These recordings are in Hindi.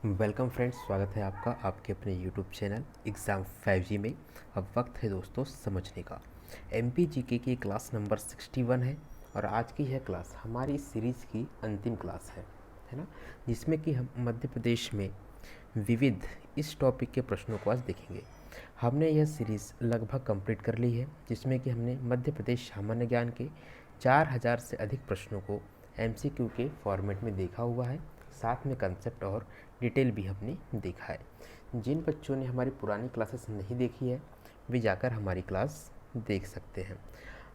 वेलकम फ्रेंड्स, स्वागत है आपका आपके अपने यूट्यूब चैनल एग्ज़ाम 5G में। अब वक्त है दोस्तों समझने का। MPGK की क्लास नंबर 61 है और आज की यह क्लास हमारी इस सीरीज़ की अंतिम क्लास है ना, जिसमें कि हम मध्य प्रदेश में विविध इस टॉपिक के प्रश्नों को आज देखेंगे। हमने यह सीरीज़ लगभग कंप्लीट कर ली है, जिसमें कि हमने मध्य प्रदेश सामान्य ज्ञान के 4000 से अधिक प्रश्नों को MCQ के फॉर्मेट में देखा हुआ है। साथ में कंसेप्ट और डिटेल भी हमने देखा है। जिन बच्चों ने हमारी पुरानी क्लासेस नहीं देखी है वे जाकर हमारी क्लास देख सकते हैं।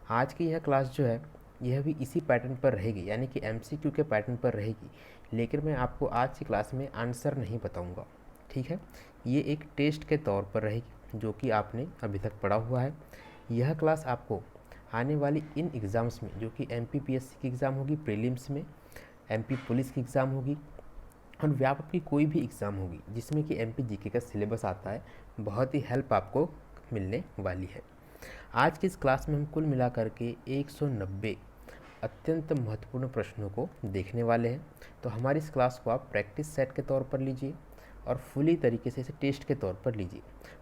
आज की यह क्लास जो है यह भी इसी पैटर्न पर रहेगी, यानी कि MCQ के पैटर्न पर रहेगी, लेकिन मैं आपको आज की क्लास में आंसर नहीं बताऊंगा। ठीक है, ये एक टेस्ट के तौर पर रहेगी जो कि आपने अभी तक पढ़ा हुआ है। यह क्लास आपको आने वाली इन एग्ज़ाम्स में, जो कि MPPSC की एग्ज़ाम होगी प्रीलिम्स में, MP पुलिस की एग्ज़ाम होगी और व्यापक की कोई भी एग्ज़ाम होगी जिसमें कि MPGK का सिलेबस आता है, बहुत ही हेल्प आपको मिलने वाली है। आज की इस क्लास में हम कुल मिलाकर के 190 अत्यंत महत्वपूर्ण प्रश्नों को देखने वाले हैं। तो हमारी इस क्लास को आप प्रैक्टिस सेट के तौर पर लीजिए और फुली तरीके से इसे टेस्ट के तौर पर लीजिए।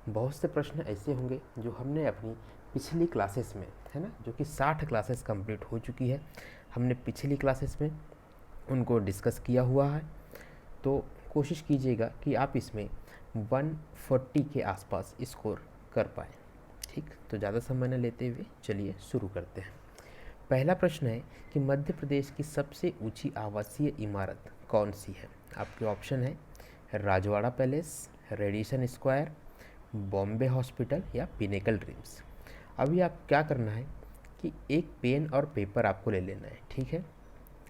बहुत से प्रश्न ऐसे होंगे जो हमने अपनी पिछली क्लासेस में, है ना, जो कि 60 क्लासेस कंप्लीट हो चुकी है, हमने पिछली क्लासेस में उनको डिस्कस किया हुआ है। तो कोशिश कीजिएगा कि आप इसमें 140 के आसपास स्कोर कर पाएँ। ठीक, तो ज़्यादा समय न लेते हुए चलिए शुरू करते हैं। पहला प्रश्न है कि मध्य प्रदेश की सबसे ऊंची आवासीय इमारत कौन सी है। आपके ऑप्शन है Rajwada palace, Radisson square, Bombay hospital या पिनेकल ड्रीम्स। अभी आप क्या करना है कि एक पेन और पेपर आपको ले लेना है। ठीक है,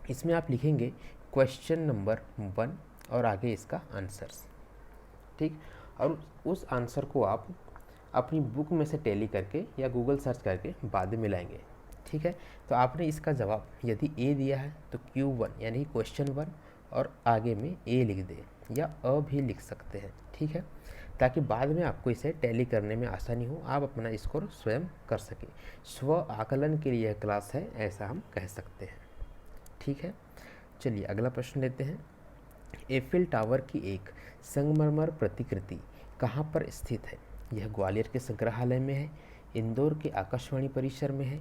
इसमें आप लिखेंगे क्वेश्चन नंबर 1 और आगे इसका आंसर्स। ठीक, और उस आंसर को आप अपनी बुक में से टैली करके या गूगल सर्च करके बाद में मिलाएंगे। ठीक है, तो आपने इसका जवाब यदि ए दिया है तो Q1 यानी क्वेश्चन 1 और आगे में ए लिख दें या अ भी लिख सकते हैं। ठीक है, ताकि बाद में आपको इसे टैली करने में आसानी हो, आप अपना स्कोर स्वयं कर सकें। स्व आकलन के लिए यह क्लास है, ऐसा हम कह सकते हैं। ठीक है, चलिए अगला प्रश्न लेते हैं। एफिल टावर की एक संगमरमर प्रतिकृति कहाँ पर स्थित है। यह ग्वालियर के संग्रहालय में है, इंदौर के आकाशवाणी परिसर में है,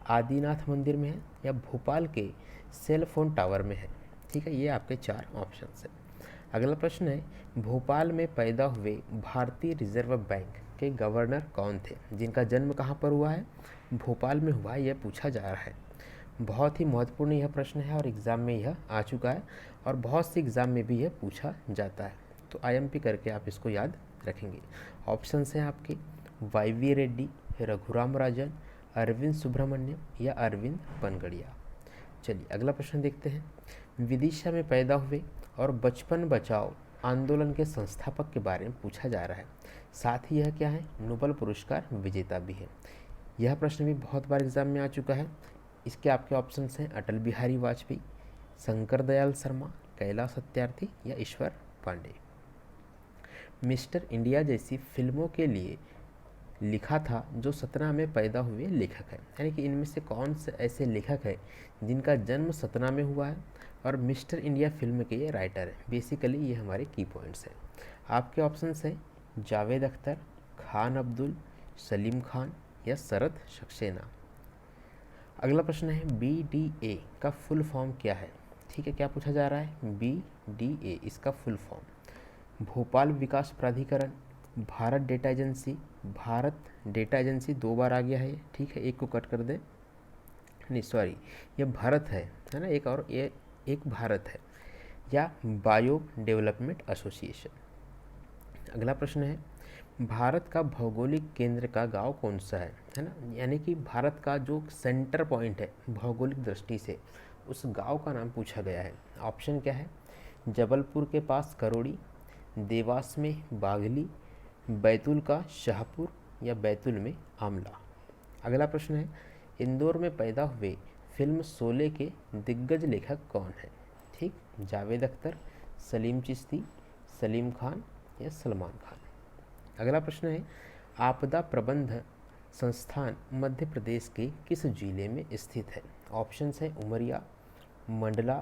आदिनाथ मंदिर में है या भोपाल के सेल फोन टावर में है। ठीक है, ये आपके 4 ऑप्शंस हैं। अगला प्रश्न है, भोपाल में पैदा हुए भारतीय रिजर्व बैंक के गवर्नर कौन थे, जिनका जन्म कहाँ पर हुआ है, भोपाल में हुआ है, यह पूछा जा रहा है। बहुत ही महत्वपूर्ण यह प्रश्न है और एग्ज़ाम में यह आ चुका है और बहुत से एग्ज़ाम में भी यह पूछा जाता है, तो IMP करके आप इसको याद रखेंगे। ऑप्शंस हैं आपके YV रेड्डी, रघुराम राजन, अरविंद सुब्रमण्यम या अरविंद पनगड़िया। चलिए अगला प्रश्न देखते हैं। विदिशा में पैदा हुए और बचपन बचाओ आंदोलन के संस्थापक के बारे में पूछा जा रहा है। साथ ही यह क्या है, नोबेल पुरस्कार विजेता भी है। यह प्रश्न भी बहुत बार एग्जाम में आ चुका है। इसके आपके ऑप्शंस हैं अटल बिहारी वाजपेयी, शंकर दयाल शर्मा, कैलाश सत्यार्थी या ईश्वर पांडे। मिस्टर इंडिया जैसी फिल्मों के लिए लिखा था जो सतना में पैदा हुए लेखक हैं, यानी कि इनमें से कौन से ऐसे लेखक हैं जिनका जन्म सतना में हुआ है और मिस्टर इंडिया फिल्म के ये राइटर हैं। बेसिकली ये हमारे की पॉइंट्स हैं। आपके ऑप्शंस हैं जावेद अख्तर, खान अब्दुल, सलीम खान या शरद सक्सेना। अगला प्रश्न है BDA का फुल फॉर्म क्या है। ठीक है, क्या पूछा जा रहा है, BDA इसका फुल फॉर्म भोपाल विकास प्राधिकरण, Bharat data agency, Bharat data agency 2 बार आ गया है। ठीक है, एक को कट कर दे, नहीं सॉरी, ये भारत है ना, एक और ये एक भारत है, या बायो डेवलपमेंट एसोसिएशन। अगला प्रश्न है भारत का भौगोलिक केंद्र का गांव कौन सा है ना, यानी कि भारत का जो सेंटर पॉइंट है भौगोलिक दृष्टि से, उस गांव का नाम पूछा गया है। ऑप्शन क्या है, जबलपुर के पास करोड़ी, देवास में बागली, बैतूल का शाहपुर या बैतूल में आमला। अगला प्रश्न है इंदौर में पैदा हुए फिल्म शोले के दिग्गज लेखक कौन है। ठीक, जावेद अख्तर, सलीम चिश्ती, सलीम खान या सलमान खान। अगला प्रश्न है आपदा प्रबंध संस्थान मध्य प्रदेश के किस जिले में स्थित है। ऑप्शंस है उमरिया, मंडला,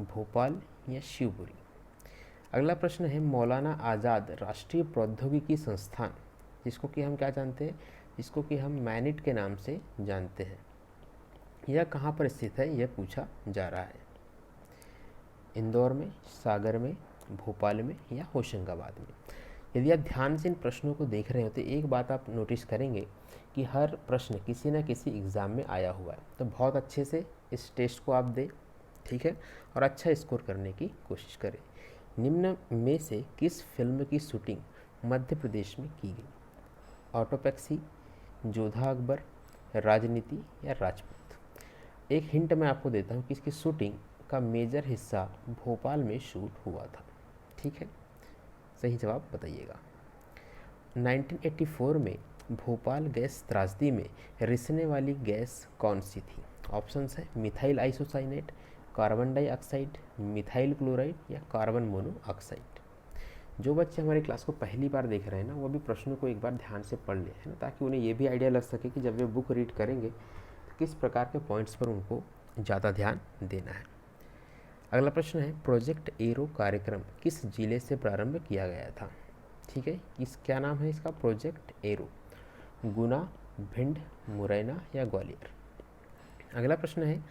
भोपाल या शिवपुरी। अगला प्रश्न है मौलाना आज़ाद राष्ट्रीय प्रौद्योगिकी संस्थान, जिसको कि हम क्या जानते हैं, जिसको कि हम मैनिट के नाम से जानते हैं, यह कहाँ पर स्थित है, यह पूछा जा रहा है। इंदौर में, सागर में, भोपाल में या होशंगाबाद में। यदि आप ध्यान से इन प्रश्नों को देख रहे हो तो एक बात आप नोटिस करेंगे कि हर प्रश्न किसी न किसी एग्ज़ाम में आया हुआ है। तो बहुत अच्छे से इस टेस्ट को आप दें, ठीक है, और अच्छा स्कोर करने की कोशिश करें। निम्न में से किस फिल्म की शूटिंग मध्य प्रदेश में की गई? ऑटोपैक्सी, जोधा अकबर, राजनीति या राजपूत। एक हिंट मैं आपको देता हूँ कि इसकी शूटिंग का मेजर हिस्सा भोपाल में शूट हुआ था, ठीक है, सही जवाब बताइएगा। 1984 में भोपाल गैस त्रासदी में रिसने वाली गैस कौन सी थी? ऑप्शंस है methyl isocyanate, carbon dioxide, methyl chloride या कार्बन मोनोऑक्साइड। जो बच्चे हमारी क्लास को पहली बार देख रहे हैं ना, वो भी प्रश्नों को एक बार ध्यान से पढ़ लें, है ना, ताकि उन्हें ये भी आइडिया लग सके कि जब वे बुक रीड करेंगे तो किस प्रकार के पॉइंट्स पर उनको ज़्यादा ध्यान देना है। अगला प्रश्न है प्रोजेक्ट एरो कार्यक्रम किस जिले से प्रारंभ किया गया था? ठीक है, इस क्या नाम है इसका? Project arrow. गुना, भिंड, मुरैना या ग्वालियर। अगला प्रश्न है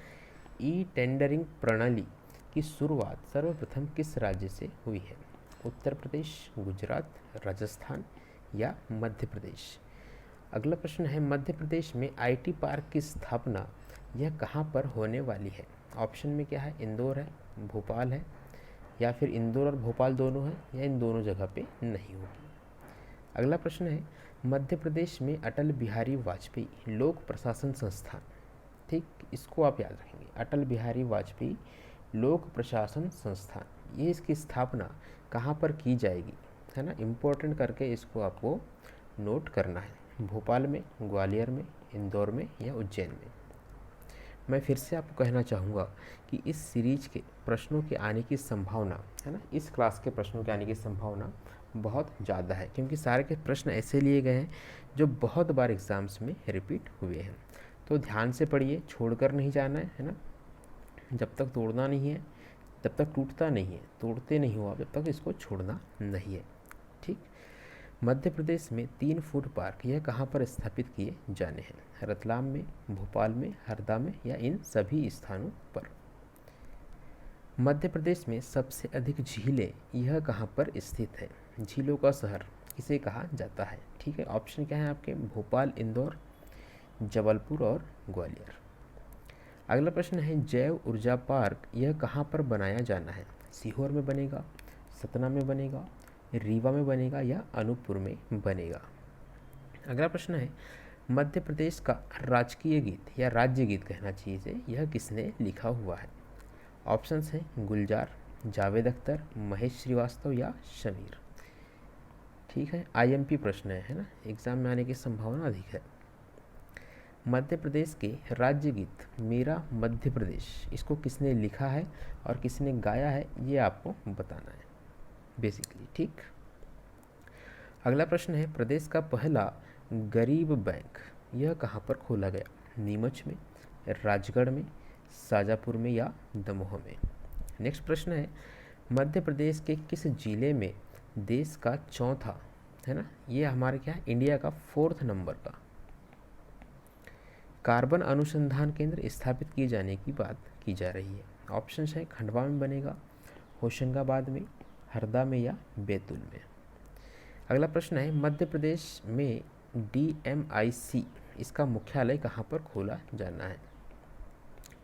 ई टेंडरिंग प्रणाली की शुरुआत सर्वप्रथम किस राज्य से हुई है? उत्तर प्रदेश, गुजरात, राजस्थान या मध्य प्रदेश। अगला प्रश्न है मध्य प्रदेश में आईटी पार्क की स्थापना यह कहाँ पर होने वाली है? ऑप्शन में क्या है? इंदौर है, भोपाल है या फिर इंदौर और भोपाल दोनों है या इन दोनों जगह पे नहीं होगी। अगला प्रश्न है मध्य प्रदेश में अटल बिहारी वाजपेयी लोक प्रशासन संस्थान, ठीक, इसको आप याद रखेंगे, अटल बिहारी वाजपेयी लोक प्रशासन संस्थान, ये इसकी स्थापना कहाँ पर की जाएगी, है ना, इम्पोर्टेंट करके इसको आपको नोट करना है। भोपाल में, ग्वालियर में, इंदौर में या उज्जैन में। मैं फिर से आपको कहना चाहूँगा कि इस सीरीज के प्रश्नों के आने की संभावना, है ना, इस क्लास के प्रश्नों के आने की संभावना बहुत ज़्यादा है, क्योंकि सारे के प्रश्न ऐसे लिए गए हैं जो बहुत बार एग्ज़ाम्स में रिपीट हुए हैं। तो ध्यान से पढ़िए, छोड़कर नहीं जाना है ना, जब तक तोड़ना नहीं है, जब तक टूटता नहीं है, तोड़ते नहीं हो आप, जब तक इसको छोड़ना नहीं है, ठीक। मध्य प्रदेश में 3 फूड पार्क यह कहाँ पर स्थापित किए जाने हैं? रतलाम में, भोपाल में, हरदा में या इन सभी स्थानों पर। मध्य प्रदेश में सबसे अधिक झीलें यह कहाँ पर स्थित है? झीलों का शहर किसे कहा जाता है? ठीक है, ऑप्शन क्या है आपके? भोपाल, इंदौर, जबलपुर और ग्वालियर। अगला प्रश्न है जैव ऊर्जा पार्क यह कहाँ पर बनाया जाना है? सीहोर में बनेगा, सतना में बनेगा, रीवा में बनेगा या अनूपपुर में बनेगा। अगला प्रश्न है मध्य प्रदेश का राजकीय गीत या राज्य गीत कहना चाहिए इसे, यह किसने लिखा हुआ है? ऑप्शंस हैं गुलजार, जावेद अख्तर, महेश श्रीवास्तव या शमीर। ठीक है, आईएमपी प्रश्न है ना, एग्जाम में आने की संभावना अधिक है। मध्य प्रदेश के राज्य गीत मेरा मध्य प्रदेश, इसको किसने लिखा है और किसने गाया है, ये आपको बताना है बेसिकली, ठीक। अगला प्रश्न है प्रदेश का पहला गरीब बैंक यह कहाँ पर खोला गया? नीमच में, राजगढ़ में, शाजापुर में या दमोह में। नेक्स्ट प्रश्न है मध्य प्रदेश के किस जिले में देश का चौथा, है ना, ये हमारे क्या है, इंडिया का 4th नंबर का कार्बन अनुसंधान केंद्र स्थापित किए जाने की बात की जा रही है? ऑप्शन है खंडवा में बनेगा, होशंगाबाद में, हरदा में या बैतूल में। अगला प्रश्न है मध्य प्रदेश में DMIC इसका मुख्यालय कहाँ पर खोला जाना है?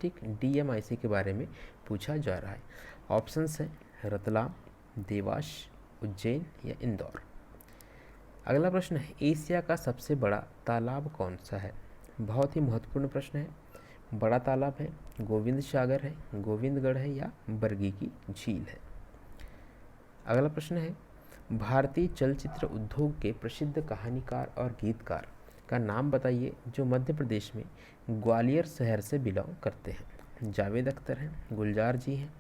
ठीक, DMIC के बारे में पूछा जा रहा है। ऑप्शंस है रतलाम, देवास, उज्जैन या इंदौर। अगला प्रश्न है एशिया का सबसे बड़ा तालाब कौन सा है? बहुत ही महत्वपूर्ण प्रश्न है। बड़ा तालाब है, गोविंद सागर है, गोविंदगढ़ है या बरगी की झील है। अगला प्रश्न है भारतीय चलचित्र उद्योग के प्रसिद्ध कहानीकार और गीतकार का नाम बताइए जो मध्य प्रदेश में ग्वालियर शहर से बिलोंग करते हैं? जावेद अख्तर हैं, गुलजार जी हैं,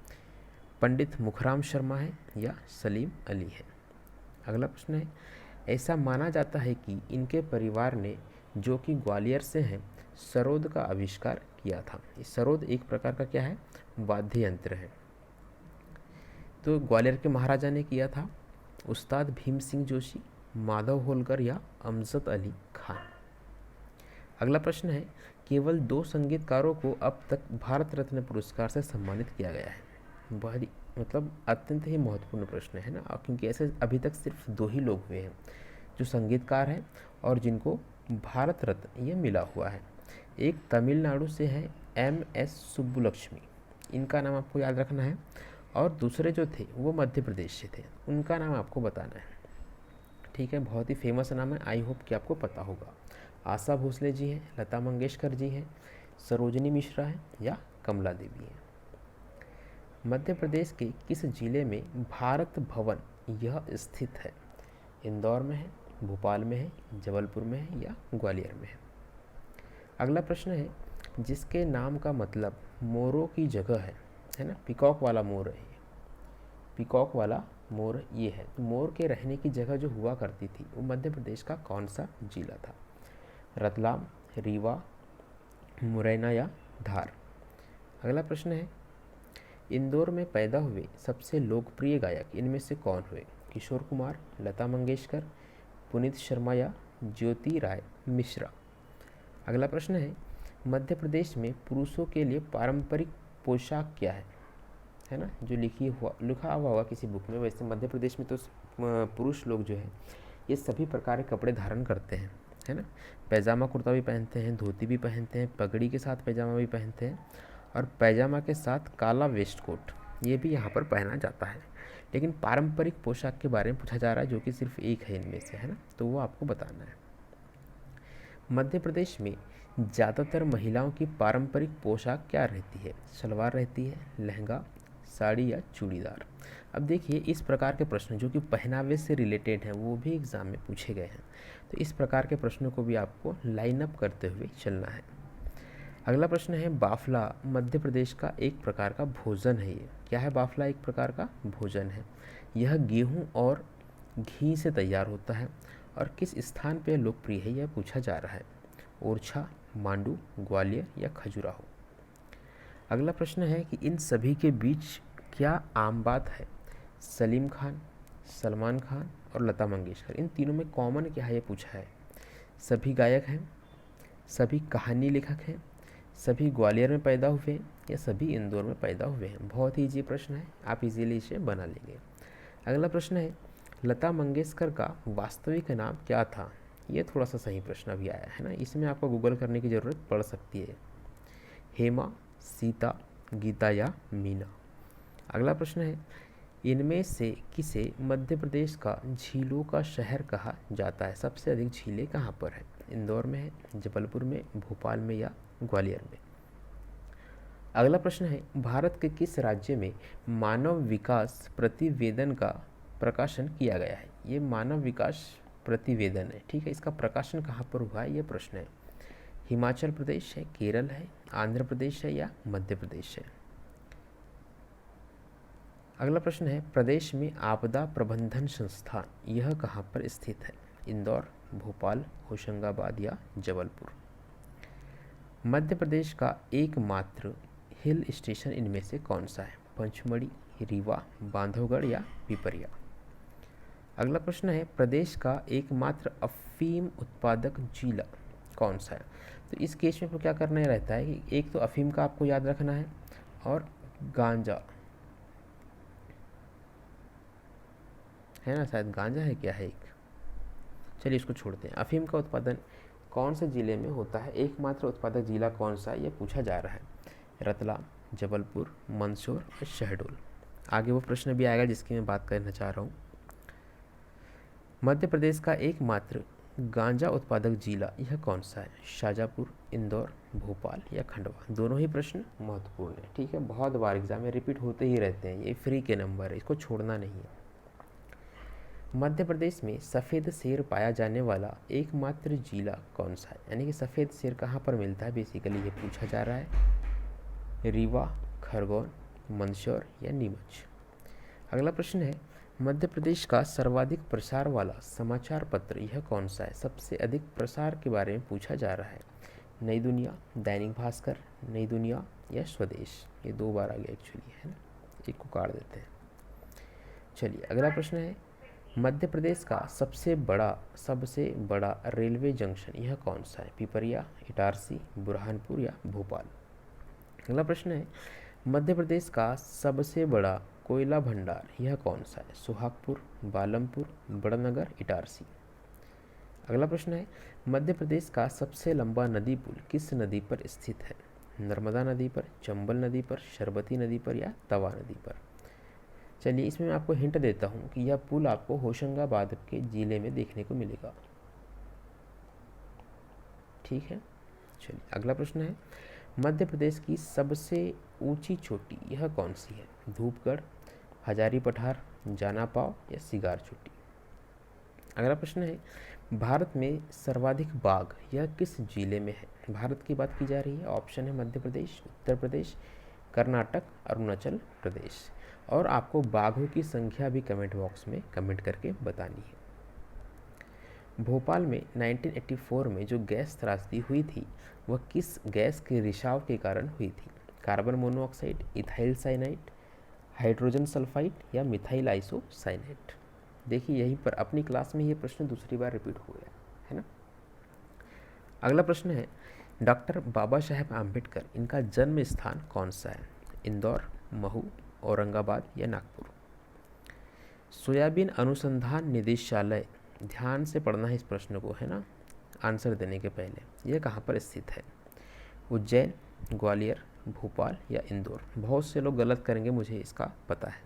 पंडित मुखराम शर्मा है या सलीम अली है। अगला प्रश्न है ऐसा माना जाता है कि इनके परिवार ने, जो कि ग्वालियर से हैं, सरोद का आविष्कार किया था। सरोद एक प्रकार का क्या है? वाद्य यंत्र है। तो ग्वालियर के महाराजा ने किया था उस्ताद भीम सिंह जोशी, माधव होलकर या अमजद अली खान। अगला प्रश्न है, केवल 2 संगीतकारों को अब तक भारत रत्न पुरस्कार से सम्मानित किया गया है। बहुत ही मतलब अत्यंत ही महत्वपूर्ण प्रश्न है ना, क्योंकि ऐसे अभी तक सिर्फ 2 ही लोग हुए हैं जो संगीतकार हैं और जिनको भारत रत्न ये मिला हुआ है। एक तमिलनाडु से है MS सुब्बुलक्ष्मी, इनका नाम आपको याद रखना है, और दूसरे जो थे वो मध्य प्रदेश से थे, उनका नाम आपको बताना है। ठीक है, बहुत ही फेमस नाम है, आई होप कि आपको पता होगा। आशा भोसले जी हैं, लता मंगेशकर जी हैं, सरोजिनी मिश्रा हैं या कमला देवी हैं। मध्य प्रदेश के किस जिले में भारत भवन यह स्थित है? इंदौर में है, भोपाल में है, जबलपुर में है या ग्वालियर में है? अगला प्रश्न है, जिसके नाम का मतलब मोरों की जगह है ना, पिकॉक वाला मोर है, पिकॉक वाला मोर ये है। तो मोर के रहने की जगह जो हुआ करती थी वो मध्य प्रदेश का कौन सा जिला था? रतलाम, रीवा, मुरैना या धार? अगला प्रश्न है, इंदौर में पैदा हुए सबसे लोकप्रिय गायक इनमें से कौन हुए? किशोर कुमार, लता मंगेशकर, पुनीत शर्मा या ज्योति राय मिश्रा? अगला प्रश्न है, मध्य प्रदेश में पुरुषों के लिए पारंपरिक पोशाक क्या है ना, जो लिखा हुआ होगा किसी बुक में। वैसे मध्य प्रदेश में तो पुरुष लोग जो है ये सभी प्रकार के कपड़े धारण करते हैं, है ना। पैजामा कुर्ता भी पहनते हैं, धोती भी पहनते हैं, पगड़ी के साथ पैजामा भी पहनते हैं, और पैजामा के साथ काला वेस्ट कोट ये भी यहाँ पर पहना जाता है। लेकिन पारंपरिक पोशाक के बारे में पूछा जा रहा है, जो कि सिर्फ एक है इनमें से, है ना, तो वो आपको बताना है। मध्य प्रदेश में ज़्यादातर महिलाओं की पारंपरिक पोशाक क्या रहती है? सलवार रहती है, लहंगा, साड़ी या चूड़ीदार? अब देखिए, इस प्रकार के प्रश्न जो कि पहनावे से रिलेटेड हैं वो भी एग्ज़ाम में पूछे गए हैं, तो इस प्रकार के प्रश्नों को भी आपको लाइन अप करते हुए चलना है। अगला प्रश्न है, बाफला मध्य प्रदेश का एक प्रकार का भोजन है। ये क्या है? बाफला एक प्रकार का भोजन है। यह गेहूं और घी से तैयार होता है और किस स्थान पर लोकप्रिय है यह पूछा जा रहा है। ओरछा, मांडू, ग्वालियर या खजुराहो? अगला प्रश्न है कि इन सभी के बीच क्या आम बात है? सलीम खान, सलमान खान और लता मंगेशकर, इन तीनों में कॉमन क्या है ये पूछा है। सभी गायक हैं, सभी कहानी लेखक हैं, सभी ग्वालियर में पैदा हुए हैं या सभी इंदौर में पैदा हुए हैं? बहुत ही ईजी प्रश्न है, आप इजीली इसे बना लेंगे। अगला प्रश्न है, लता मंगेशकर का वास्तविक नाम क्या था? ये थोड़ा सा सही प्रश्न अभी आया है ना, इसमें आपको गूगल करने की ज़रूरत पड़ सकती है। हेमा, सीता, गीता या मीना? अगला प्रश्न है, इनमें से किसे मध्य प्रदेश का झीलों का शहर कहा जाता है? सबसे अधिक झीलें कहाँ पर है? इंदौर में है, जबलपुर में, भोपाल में या ग्वालियर में? अगला प्रश्न है, भारत के किस राज्य में मानव विकास प्रतिवेदन का प्रकाशन किया गया है? ये मानव विकास प्रतिवेदन है, ठीक है, इसका प्रकाशन कहाँ पर हुआ है ये प्रश्न है। हिमाचल प्रदेश है, केरल है, आंध्र प्रदेश है या मध्य प्रदेश है? अगला प्रश्न है, प्रदेश में आपदा प्रबंधन संस्थान यह कहाँ पर स्थित है? इंदौर, भोपाल, होशंगाबाद या जबलपुर? मध्य प्रदेश का एकमात्र हिल स्टेशन इनमें से कौन सा है? पंचमढ़ी, रीवा, बांधवगढ़ या पिपरिया? अगला प्रश्न है, प्रदेश का एकमात्र अफीम उत्पादक जिला कौन सा है? तो इस केस में आपको क्या करना रहता है कि एक तो अफीम का आपको याद रखना है और गांजा है ना, शायद गांजा है, क्या है एक, चलिए इसको छोड़ते हैं। अफीम का उत्पादन कौन से ज़िले में होता है? एकमात्र उत्पादक जिला कौन सा है ये पूछा जा रहा है। रतलाम, जबलपुर, मंदसौर या शहडोल? आगे वो प्रश्न भी आएगा जिसकी मैं बात करना चाह रहा हूँ। मध्य प्रदेश का एकमात्र गांजा उत्पादक जिला यह कौन सा है? शाजापुर, इंदौर, भोपाल या खंडवा? दोनों ही प्रश्न महत्वपूर्ण है, ठीक है, बहुत बार एग्जाम में रिपीट होते ही रहते हैं, ये फ्री के नंबर है, इसको छोड़ना नहीं है। मध्य प्रदेश में सफ़ेद शेर पाया जाने वाला एकमात्र जिला कौन सा है? यानी कि सफ़ेद शेर कहाँ पर मिलता है बेसिकली ये पूछा जा रहा है। रीवा, खरगोन, मंदसौर या नीमच? अगला प्रश्न है, मध्य प्रदेश का सर्वाधिक प्रसार वाला समाचार पत्र यह कौन सा है? सबसे अधिक प्रसार के बारे में पूछा जा रहा है। नई दुनिया, दैनिक भास्कर, नई दुनिया या स्वदेश? ये 2 बार आ गया एक्चुअली, है ना, एक को काट देते हैं। चलिए अगला प्रश्न है, मध्य प्रदेश का सबसे बड़ा रेलवे जंक्शन यह कौन सा है? पिपरिया, इटारसी, बुरहानपुर या भोपाल? अगला प्रश्न है, मध्य प्रदेश का सबसे बड़ा कोयला भंडार यह कौन सा है? सुहागपुर, बालमपुर, बड़नगर, इटारसी? अगला प्रश्न है, मध्य प्रदेश का सबसे लंबा नदी पुल किस नदी पर स्थित है? नर्मदा नदी पर, चंबल नदी पर, शरबती नदी पर या तवा नदी पर? चलिए इसमें मैं आपको हिंट देता हूँ कि यह पुल आपको होशंगाबाद के ज़िले में देखने को मिलेगा। ठीक है, चलिए अगला प्रश्न है, मध्य प्रदेश की सबसे ऊंची चोटी यह कौन सी है? धूपगढ़, हजारी पठार, जानापाव या सिगार चोटी? अगला प्रश्न है, भारत में सर्वाधिक बाघ यह किस जिले में है? भारत की बात की जा रही है। ऑप्शन है मध्य प्रदेश, उत्तर प्रदेश, कर्नाटक, अरुणाचल प्रदेश। और आपको बाघों की संख्या भी कमेंट बॉक्स में कमेंट करके बतानी है। भोपाल में 1984 में जो गैस त्रासदी हुई थी वह किस गैस के रिसाव के कारण हुई थी? Carbon monoxide, ethyl cyanide, hydrogen sulphide या मिथाइल आइसोसाइनेट? देखिए यहीं पर अपनी क्लास में ये प्रश्न दूसरी बार रिपीट हो गया है ना। अगला प्रश्न है, डॉक्टर बाबा साहेब आम्बेडकर इनका जन्म स्थान कौन सा है? इंदौर, महू, औरंगाबाद या नागपुर? सोयाबीन अनुसंधान निदेशालय, ध्यान से पढ़ना है इस प्रश्न को, है ना, आंसर देने के पहले। यह कहाँ पर स्थित है? उज्जैन, ग्वालियर, भोपाल या इंदौर? बहुत से लोग गलत करेंगे, मुझे इसका पता है।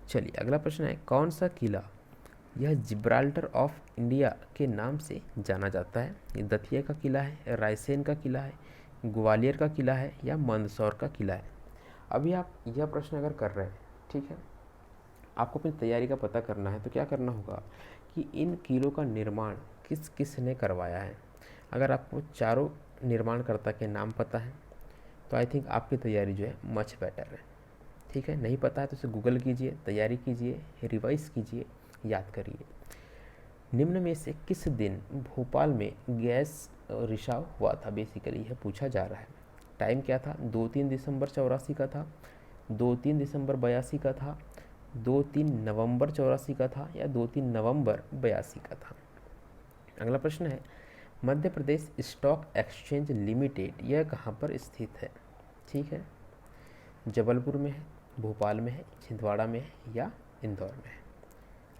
चलिए अगला प्रश्न है, कौन सा किला यह जिब्राल्टर ऑफ इंडिया के नाम से जाना जाता है? ये दतिया का किला है, रायसेन का किला है, ग्वालियर का किला है या मंदसौर का किला है? अभी आप यह प्रश्न अगर कर रहे हैं, ठीक है, आपको अपनी तैयारी का पता करना है तो क्या करना होगा कि इन किलों का निर्माण किस किस ने करवाया है। अगर आपको चारों निर्माणकर्ता के नाम पता है तो आई थिंक आपकी तैयारी जो है मच बेटर है। ठीक है, नहीं पता है तो उसे गूगल कीजिए, तैयारी कीजिए, रिवाइज कीजिए, याद करिए। निम्न में से किस दिन भोपाल में गैस रिसाव हुआ था? बेसिकली यह पूछा जा रहा है। टाइम क्या था? 2-3 दिसंबर 84 का था, 2-3 दिसंबर 82 का था, 2-3 नवंबर 84 का था या 2-3 नवंबर 82 का था? अगला प्रश्न है, Madhya Pradesh stock exchange limited यह कहाँ पर स्थित है? ठीक है, जबलपुर में है, भोपाल में है, छिंदवाड़ा में है या इंदौर में है?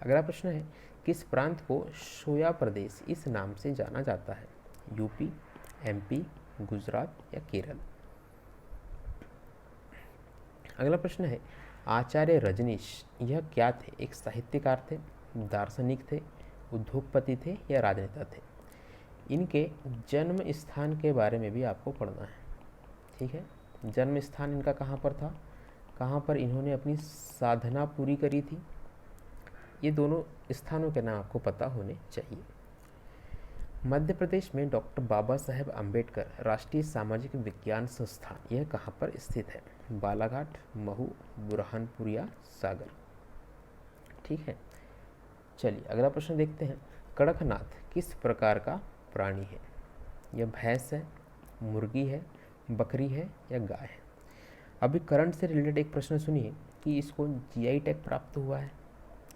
अगला प्रश्न है, किस प्रांत को सोया प्रदेश इस नाम से जाना जाता है? यूपी, एमपी, गुजरात या केरल? अगला प्रश्न है, आचार्य रजनीश यह क्या थे? एक साहित्यकार थे, दार्शनिक थे, उद्योगपति थे या राजनेता थे? इनके जन्म स्थान के बारे में भी आपको पढ़ना है। ठीक है, जन्म स्थान इनका कहाँ पर था, कहाँ पर इन्होंने अपनी साधना पूरी करी थी, ये दोनों स्थानों के नाम आपको पता होने चाहिए। मध्य प्रदेश में डॉक्टर बाबा साहेब आम्बेडकर राष्ट्रीय सामाजिक विज्ञान संस्थान यह कहाँ पर स्थित है? बालाघाट, महू, बुरहानपुर या सागर? ठीक है, चलिए अगला प्रश्न देखते हैं, कड़कनाथ किस प्रकार का प्राणी है? यह भैंस है, मुर्गी है, बकरी है या गाय है? अभी करंट से रिलेटेड एक प्रश्न सुनिए कि इसको जीआई टैग प्राप्त हुआ है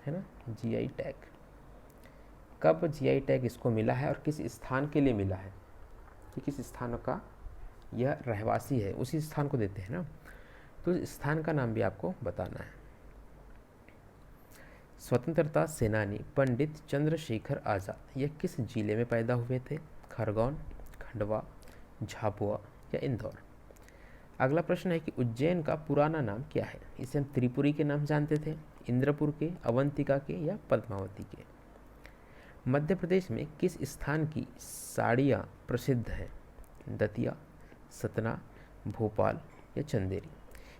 ना, जीआई टैग। कब जीआई टैग इसको मिला है और किस स्थान के लिए मिला है? कि किस स्थान का यह रहवासी है, उसी स्थान को देते हैं ना, तो इस स्थान का नाम भी आपको बताना है। स्वतंत्रता सेनानी पंडित चंद्रशेखर आज़ाद यह किस जिले में पैदा हुए थे? खरगोन, खंडवा, झाबुआ या इंदौर? अगला प्रश्न है कि उज्जैन का पुराना नाम क्या है? इसे हम त्रिपुरी के नाम जानते थे, इंद्रपुर के, अवंतिका के या पद्मावती के? मध्य प्रदेश में किस स्थान की साड़ियाँ प्रसिद्ध हैं? दतिया, सतना, भोपाल या चंदेरी?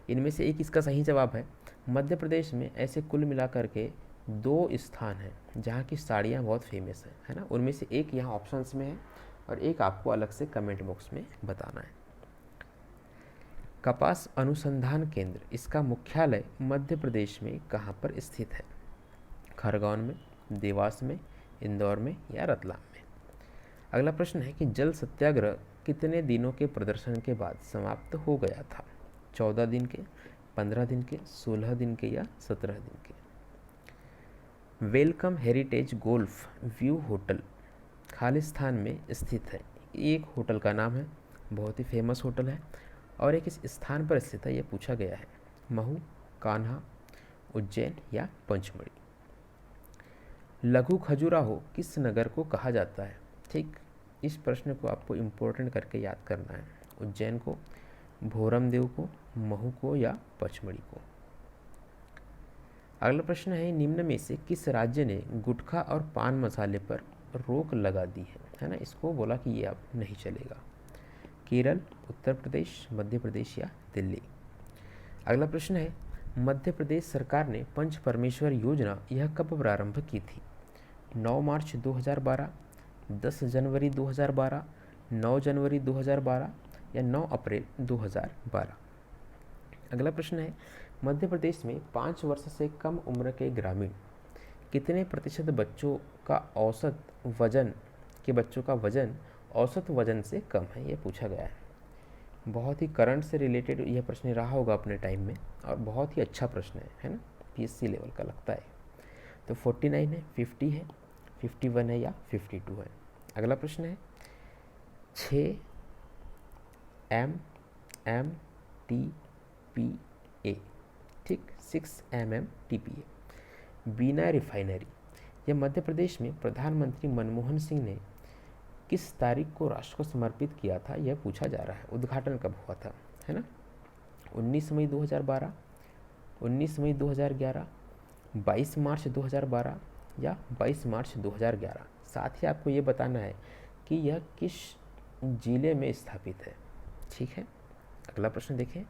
इनमें से एक इसका सही जवाब है। मध्य प्रदेश में ऐसे कुल मिलाकर के 2 स्थान हैं जहाँ की साड़ियाँ बहुत फेमस हैं, है ना। उनमें से एक यहाँ ऑप्शंस में है और एक आपको अलग से कमेंट बॉक्स में बताना है। कपास अनुसंधान केंद्र इसका मुख्यालय मध्य प्रदेश में कहाँ पर स्थित है? खरगोन में, देवास में, इंदौर में या रतलाम में? अगला प्रश्न है कि जल सत्याग्रह कितने दिनों के प्रदर्शन के बाद समाप्त हो गया था? 14 दिन के, 15 दिन के, 16 दिन के या 17 दिन के। Welcome heritage golf view hotel Khalistan में स्थित है। एक होटल का नाम है, बहुत ही फेमस होटल है और एक इस स्थान पर स्थित है, ये पूछा गया है। महू, कान्हा, उज्जैन या पंचमढ़ी। लघु खजुराहो किस नगर को कहा जाता है? ठीक, इस प्रश्न को आपको इम्पोर्टेंट करके याद करना है। उज्जैन को, भोरमदेव को, महू को या पचमढ़ी को। अगला प्रश्न है, निम्न में से किस राज्य ने गुटखा और पान मसाले पर रोक लगा दी है ना? इसको बोला कि ये अब नहीं चलेगा। केरल, उत्तर प्रदेश, मध्य प्रदेश या दिल्ली। अगला प्रश्न है, मध्य प्रदेश सरकार ने पंच परमेश्वर योजना यह कब प्रारंभ की थी? 9 मार्च 2012, 10 जनवरी 2012, 9 जनवरी 2012 या 9 अप्रैल 2012। अगला प्रश्न है, मध्य प्रदेश में 5 वर्ष से कम उम्र के ग्रामीण कितने प्रतिशत बच्चों का वजन औसत वजन से कम है? ये पूछा गया है। बहुत ही करंट से रिलेटेड यह प्रश्न रहा होगा अपने टाइम में और बहुत ही अच्छा प्रश्न है ना, पीएससी लेवल का लगता है। तो 49 है, 50 है, 51 है या 52 है। अगला प्रश्न है, 6 MMTPA, ठीक, 6 MMTPA। बीना रिफाइनरी यह मध्य प्रदेश में प्रधानमंत्री मनमोहन सिंह ने किस तारीख को राष्ट्र को समर्पित किया था? यह पूछा जा रहा है। उद्घाटन कब हुआ था, है ना? 19 मई 2012, 19 मई 2011, 22 मार्च 2012 या 22 मार्च 2011। साथ ही आपको ये बताना है कि यह किस जिले में स्थापित है। ठीक है, अगला प्रश्न देखें।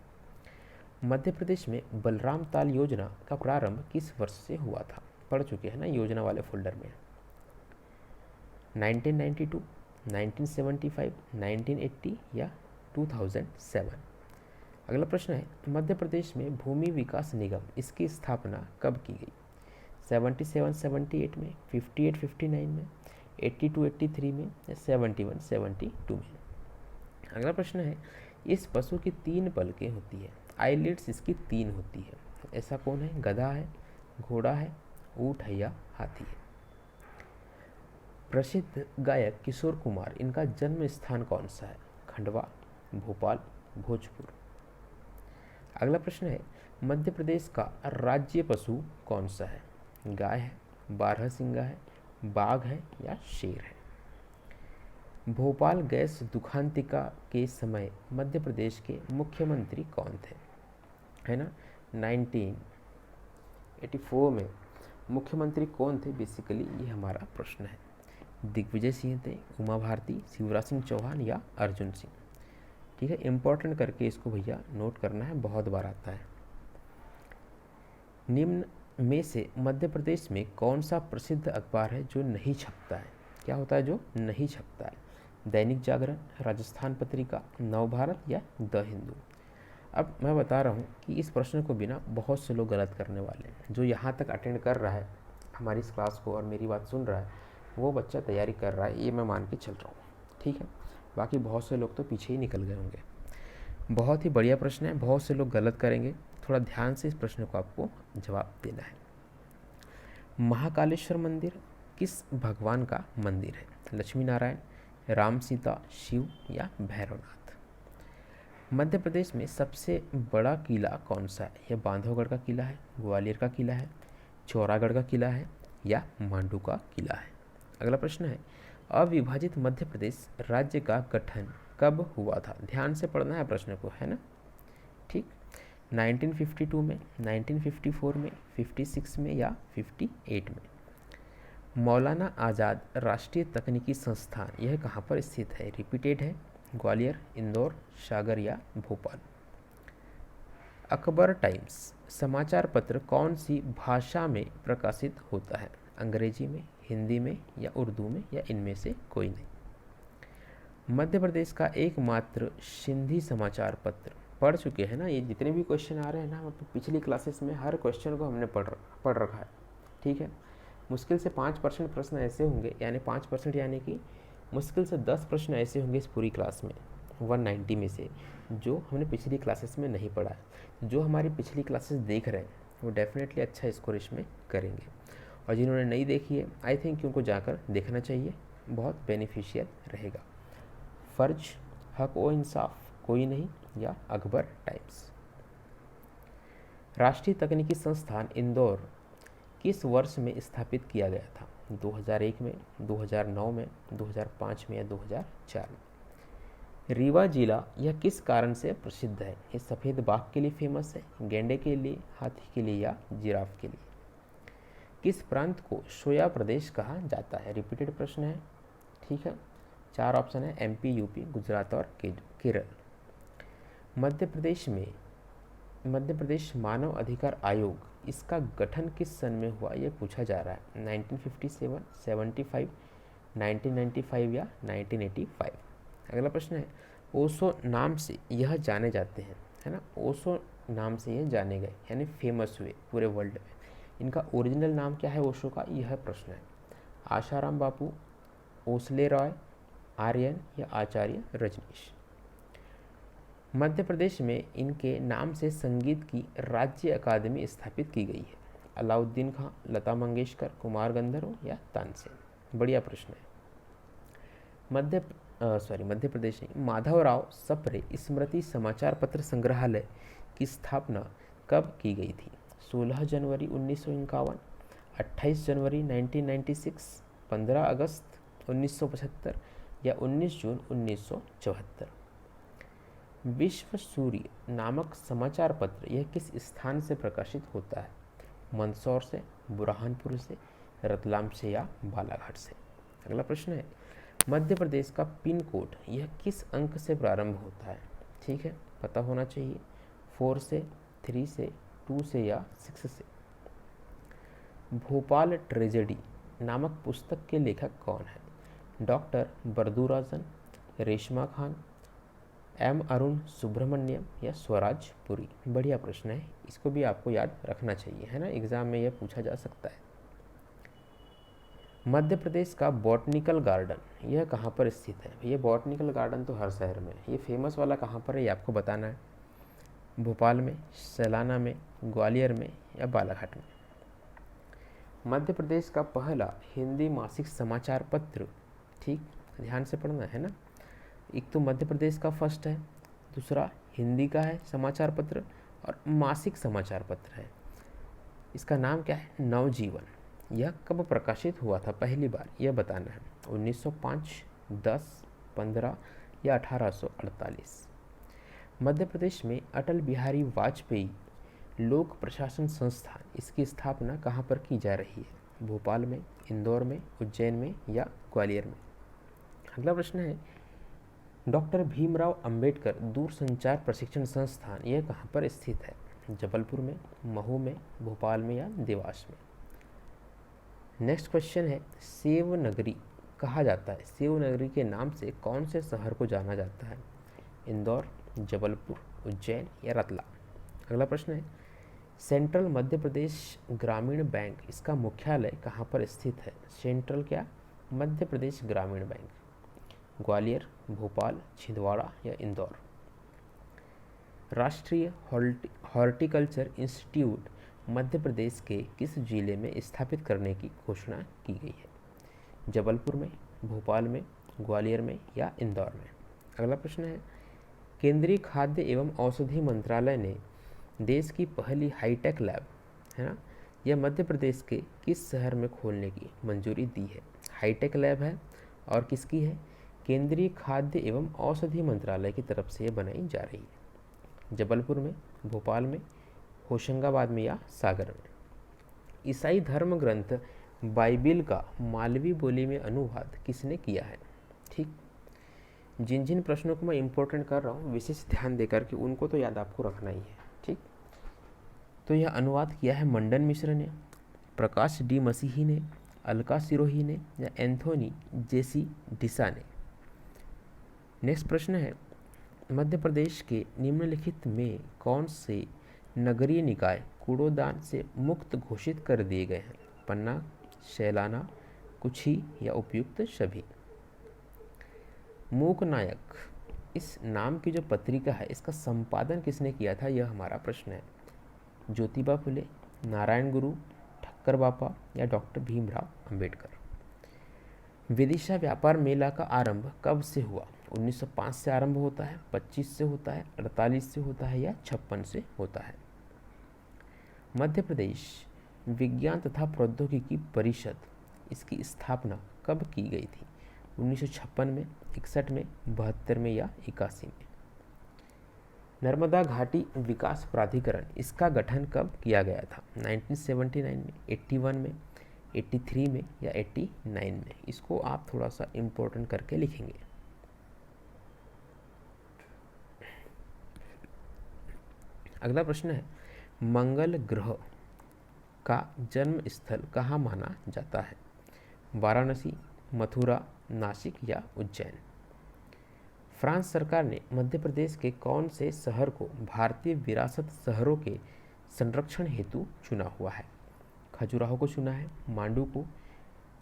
मध्य प्रदेश में बलराम ताल योजना का प्रारंभ किस वर्ष से हुआ था? पढ़ चुके हैं ना योजना वाले फोल्डर में। 1992, 1975, 1980 या 2007। अगला प्रश्न है, मध्य प्रदेश में भूमि विकास निगम इसकी स्थापना कब की गई? 77-78 में, 58-59 में, 82-83 में या 71-72 में। अगला प्रश्न है, इस पशु की 3 पलकें होती है, आईलिड्स इसकी 3 होती है, ऐसा कौन है? गधा है, घोड़ा है, ऊँट है या हाथी है। प्रसिद्ध गायक किशोर कुमार, इनका जन्म स्थान कौन सा है? खंडवा, भोपाल, भोजपुर। अगला प्रश्न है, मध्य प्रदेश का राज्य पशु कौन सा है? गाय है, बारहसिंगा है, बाघ है या शेर है। भोपाल गैस दुखांतिका के समय मध्य प्रदेश के मुख्यमंत्री कौन थे? है ना, 1984 में मुख्यमंत्री कौन थे? बेसिकली ये हमारा प्रश्न है। दिग्विजय सिंह थे, उमा भारती, शिवराज सिंह चौहान या अर्जुन सिंह। ठीक है, इंपॉर्टेंट करके इसको भैया नोट करना है, बहुत बार आता है। निम्न में से मध्य प्रदेश में कौन सा प्रसिद्ध अखबार है जो नहीं छपता है? क्या होता है जो नहीं छपता है? दैनिक जागरण, राजस्थान पत्रिका, नवभारत या द हिंदू। अब मैं बता रहा हूँ कि इस प्रश्न को बिना बहुत से लोग गलत करने वाले हैं। जो यहाँ तक अटेंड कर रहा है हमारी इस क्लास को और मेरी बात सुन रहा है, वो बच्चा तैयारी कर रहा है, ये मैं मान के चल रहा हूँ। ठीक है, बाकी बहुत से लोग तो पीछे ही निकल गए होंगे। बहुत ही बढ़िया प्रश्न है, बहुत से लोग गलत करेंगे, थोड़ा ध्यान से इस प्रश्न को आपको जवाब देना है। महाकालेश्वर मंदिर किस भगवान का मंदिर है? लक्ष्मी नारायण, राम सीता, शिव या भैरवनाथ। मध्य प्रदेश में सबसे बड़ा किला कौन सा है? यह बांधवगढ़ का किला है, ग्वालियर का किला है, चौरागढ़ का किला है या मांडू का किला है। अगला प्रश्न है, अविभाजित मध्य प्रदेश राज्य का गठन कब हुआ था? ध्यान से पढ़ना है प्रश्न को, है ना। ठीक, 1952 में, 1954 में, 56 में या 58 में। मौलाना आज़ाद राष्ट्रीय तकनीकी संस्थान यह कहाँ पर स्थित है? रिपीटेड है, ग्वालियर, इंदौर, सागर या भोपाल। अकबर टाइम्स समाचार पत्र कौन सी भाषा में प्रकाशित होता है? अंग्रेजी में, हिंदी में या उर्दू में या इनमें से कोई नहीं। मध्य प्रदेश का एकमात्र सिंधी समाचार पत्र, पढ़ चुके हैं ना, ये जितने भी क्वेश्चन आ रहे हैं ना, हम पिछली क्लासेस में हर क्वेश्चन को हमने पढ़ रखा है। ठीक है, मुश्किल से 5% प्रश्न ऐसे होंगे, यानी 5% यानी कि मुश्किल से 10 प्रश्न ऐसे होंगे इस पूरी क्लास में, 190 में से जो हमने पिछली क्लासेस में नहीं पढ़ा है। जो हमारी पिछली क्लासेस देख रहे हैं वो डेफिनेटली अच्छा स्कोर इसमें करेंगे, और जिन्होंने नहीं देखी है आई थिंक उनको जाकर देखना चाहिए, बहुत बेनिफिशियल रहेगा। फ़र्ज, हक व इंसाफ, कोई नहीं या अकबर टाइम्स। राष्ट्रीय तकनीकी संस्थान इंदौर किस वर्ष में स्थापित किया गया था? 2001 में, 2009 में, 2005 में या 2004 में? रीवा जिला यह किस कारण से प्रसिद्ध है? ये सफ़ेद बाघ के लिए फेमस है, गेंडे के लिए, हाथी के लिए या जिराफ के लिए? किस प्रांत को सोया प्रदेश कहा जाता है? रिपीटेड प्रश्न है, ठीक है। 4 ऑप्शन है, MP, UP, गुजरात और केरल। मध्य प्रदेश मानव अधिकार आयोग, इसका गठन किस सन में हुआ यह पूछा जा रहा है? 1957, 75, 1995 या 1985? अगला प्रश्न है, ओशो नाम से यह जाने जाते हैं, है ना, ओशो नाम से यह जाने गए यानी फेमस हुए पूरे वर्ल्ड में। इनका ओरिजिनल नाम क्या है ओशो का, यह प्रश्न है। आशाराम बापू, ओसले रॉय, आर्यन या आचार्य रजनीश? मध्य प्रदेश में इनके नाम से संगीत की राज्य अकादमी स्थापित की गई है। अलाउद्दीन खां, लता मंगेशकर, कुमार गंधर्व या तानसेन? बढ़िया प्रश्न है। मध्य प्रदेश नहीं, माधवराव सप्रे स्मृति समाचार पत्र संग्रहालय की स्थापना कब की गई थी? 16 जनवरी 1951, 28 जनवरी 1996, 15 अगस्त 1975 या 19 जून 1974? विश्व सूर्य नामक समाचार पत्र यह किस स्थान से प्रकाशित होता है? मंदसौर से, बुरहानपुर से, रतलाम से या बालाघाट से? अगला प्रश्न है, मध्य प्रदेश का पिन कोड यह किस अंक से प्रारंभ होता है? ठीक है, पता होना चाहिए। 4 से, 3 से, 2 से या 6 से? भोपाल ट्रेजेडी नामक पुस्तक के लेखक कौन है? डॉक्टर बरदुराजन, रेशमा खान, M अरुण सुब्रमण्यम या स्वराज पुरी? बढ़िया प्रश्न है, इसको भी आपको याद रखना चाहिए, है ना, एग्जाम में यह पूछा जा सकता है। मध्य प्रदेश का बॉटनिकल गार्डन यह कहाँ पर स्थित है? ये बॉटनिकल गार्डन तो हर शहर में है, ये फेमस वाला कहाँ पर है ये आपको बताना है। भोपाल में, सैलाना में, ग्वालियर में या बालाघाट में? मध्य प्रदेश का पहला हिंदी मासिक समाचार पत्र, ठीक ध्यान से पढ़ना है ना, एक तो मध्य प्रदेश का फर्स्ट है, दूसरा हिंदी का है समाचार पत्र और मासिक समाचार पत्र है। इसका नाम क्या है? नवजीवन। यह कब प्रकाशित हुआ था पहली बार यह बताना है। 1905, 10, 15 या 1848? मध्य प्रदेश में अटल बिहारी वाजपेयी लोक प्रशासन संस्थान, इसकी स्थापना कहाँ पर की जा रही है? भोपाल में, इंदौर में, उज्जैन में या ग्वालियर में? अगला प्रश्न है, डॉक्टर भीमराव अंबेडकर दूरसंचार प्रशिक्षण संस्थान यह कहाँ पर स्थित है? जबलपुर में, महू में, भोपाल में या देवास में? नेक्स्ट क्वेश्चन है, सेवनगरी कहा जाता है, सेवनगरी के नाम से कौन से शहर को जाना जाता है? इंदौर, जबलपुर, उज्जैन या रतलाम? अगला प्रश्न है, सेंट्रल मध्य प्रदेश ग्रामीण बैंक, इसका मुख्यालय कहाँ पर स्थित है? सेंट्रल क्या? मध्य प्रदेश ग्रामीण बैंक। ग्वालियर, भोपाल, छिंदवाड़ा या इंदौर? राष्ट्रीय हॉर्टिकल्चर इंस्टीट्यूट मध्य प्रदेश के किस जिले में स्थापित करने की घोषणा की गई है? जबलपुर में, भोपाल में, ग्वालियर में या इंदौर में? अगला प्रश्न है, केंद्रीय खाद्य एवं औषधि मंत्रालय ने देश की पहली हाईटेक लैब, है ना, यह मध्य प्रदेश के किस शहर में खोलने की मंजूरी दी है? हाईटेक लैब है और किसकी है? केंद्रीय खाद्य एवं औषधि मंत्रालय की तरफ से यह बनाई जा रही है। जबलपुर में, भोपाल में, होशंगाबाद में या सागर में? ईसाई धर्म ग्रंथ बाइबिल का मालवी बोली में अनुवाद किसने किया है? ठीक, जिन जिन प्रश्नों को मैं इम्पोर्टेंट कर रहा हूँ विशेष ध्यान देकर के उनको तो याद आपको रखना ही है। ठीक, तो यह अनुवाद किया है मंडन मिश्र ने, प्रकाश डी मसीही ने, अलका सिरोही ने या एंथोनी जेसी डिसा ने? नेक्स्ट प्रश्न है, मध्य प्रदेश के निम्नलिखित में कौन से नगरीय निकाय कूड़ोदान से मुक्त घोषित कर दिए गए हैं? पन्ना, सैलाना, कुछी या उपयुक्त सभी? मूक नायक इस नाम की जो पत्रिका है इसका संपादन किसने किया था, यह हमारा प्रश्न है। ज्योतिबा फुले, नारायण गुरु, ठक्कर बापा या डॉक्टर भीमराव अंबेडकर। विदिशा व्यापार मेला का आरंभ कब से हुआ? 1905 से आरंभ होता है, 25 से होता है, 48 से होता है या 56 से होता है। मध्य प्रदेश विज्ञान तथा प्रौद्योगिकी परिषद, इसकी स्थापना कब की गई थी? 1956 में, 61 में, 72 में या 81 में। नर्मदा घाटी विकास प्राधिकरण, इसका गठन कब किया गया था? 1979 में, 81 में, 83 में या 89 में। इसको आप थोड़ा सा इम्पोर्टेंट करके लिखेंगे। अगला प्रश्न है, मंगल ग्रह का जन्म स्थल कहाँ माना जाता है? वाराणसी, मथुरा, नासिक या उज्जैन। फ्रांस सरकार ने मध्य प्रदेश के कौन से शहर को भारतीय विरासत शहरों के संरक्षण हेतु चुना हुआ है? खजुराहो को चुना है, मांडू को,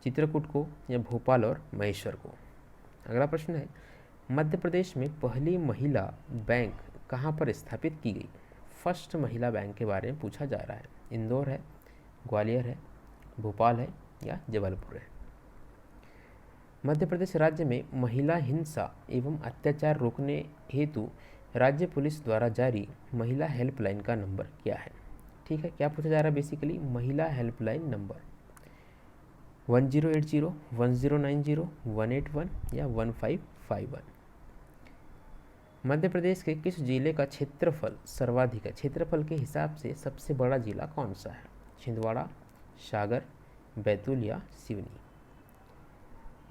चित्रकूट को या भोपाल और महेश्वर को। अगला प्रश्न है, मध्य प्रदेश में पहली महिला बैंक कहाँ पर स्थापित की गई? फर्स्ट महिला बैंक के बारे में पूछा जा रहा है। इंदौर है, ग्वालियर है, भोपाल है या जबलपुर है। मध्य प्रदेश राज्य में महिला हिंसा एवं अत्याचार रोकने हेतु राज्य पुलिस द्वारा जारी महिला हेल्पलाइन का नंबर क्या है? ठीक है, क्या पूछा जा रहा है बेसिकली? महिला हेल्पलाइन नंबर 1080, 1090, 181 या 1551। मध्य प्रदेश के किस जिले का क्षेत्रफल सर्वाधिक है? क्षेत्रफल के हिसाब से सबसे बड़ा जिला कौन सा है? छिंदवाड़ा, सागर, बैतूल या सिवनी।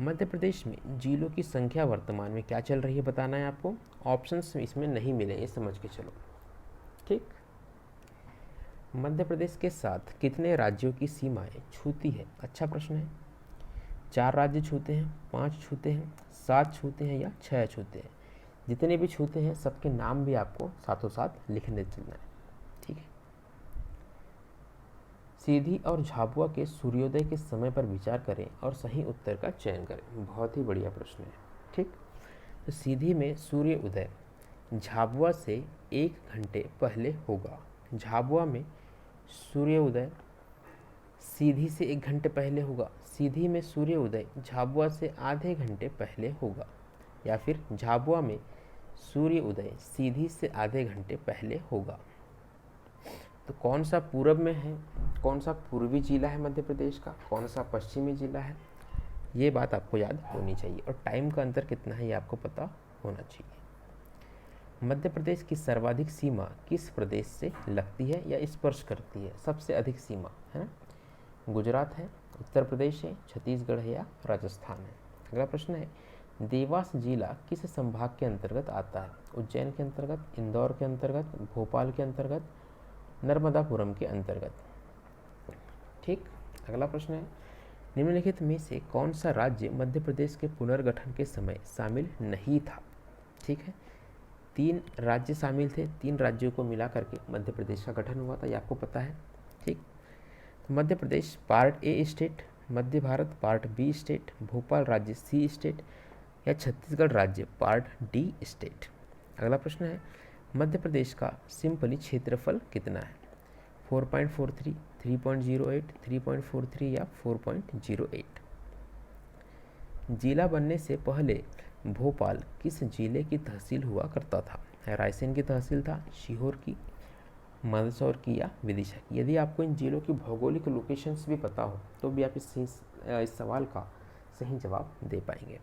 मध्य प्रदेश में जिलों की संख्या वर्तमान में क्या चल रही है बताना है आपको। ऑप्शंस इसमें नहीं मिले, ये समझ के चलो। ठीक, मध्य प्रदेश के साथ कितने राज्यों की सीमाएं छूती है? अच्छा प्रश्न है। 4 राज्य छूते हैं, 5 छूते हैं, 7 छूते हैं या 6 छूते हैं। जितने भी छूते हैं सबके नाम भी आपको साथों साथ लिखने चलना है। ठीक है, सीधी और झाबुआ के सूर्योदय के समय पर विचार करें और सही उत्तर का चयन करें। बहुत ही बढ़िया प्रश्न है। ठीक, तो सीधी में सूर्य उदय झाबुआ से 1 घंटे पहले होगा। झाबुआ में सूर्य उदय सीधी से 1 घंटे पहले होगा। सीधी में सूर्य उदय झाबुआ से आधे घंटे पहले होगा। या फिर झाबुआ में सूर्य उदय सीधी से आधे घंटे पहले होगा। तो कौन सा पूरब में है, कौन सा पूर्वी जिला है मध्य प्रदेश का, कौन सा पश्चिमी जिला है, ये बात आपको याद होनी चाहिए। और टाइम का अंतर कितना है ये आपको पता होना चाहिए। मध्य प्रदेश की सर्वाधिक सीमा किस प्रदेश से लगती है या स्पर्श करती है? सबसे अधिक सीमा है ना, गुजरात है, उत्तर प्रदेश है, छत्तीसगढ़ है या राजस्थान है। अगला प्रश्न है, देवास जिला किस संभाग के अंतर्गत आता है? उज्जैन के अंतर्गत, इंदौर के अंतर्गत, भोपाल के अंतर्गत, नर्मदापुरम के अंतर्गत। ठीक, अगला प्रश्न है, निम्नलिखित में से कौन सा राज्य मध्य प्रदेश के पुनर्गठन के समय शामिल नहीं था? ठीक है, 3 राज्य शामिल थे, 3 राज्यों को मिला करके मध्य प्रदेश का गठन हुआ था, ये आपको पता है। ठीक, तो Madhya Pradesh part A state, Madhya Bharat part B state, Bhopal राज्य सी स्टेट या छत्तीसगढ़ राज्य पार्ट डी स्टेट। अगला प्रश्न है, मध्य प्रदेश का सिंपली क्षेत्रफल कितना है? 4.43, 3.08, 3.43 या 4.08। जिला बनने से पहले भोपाल किस जिले की तहसील हुआ करता था? रायसेन की तहसील था, सीहोर की, मंदसौर की या विदिशा की। यदि आपको इन जिलों की भौगोलिक लोकेशंस भी पता हो तो भी आप इस सवाल का सही जवाब दे पाएंगे।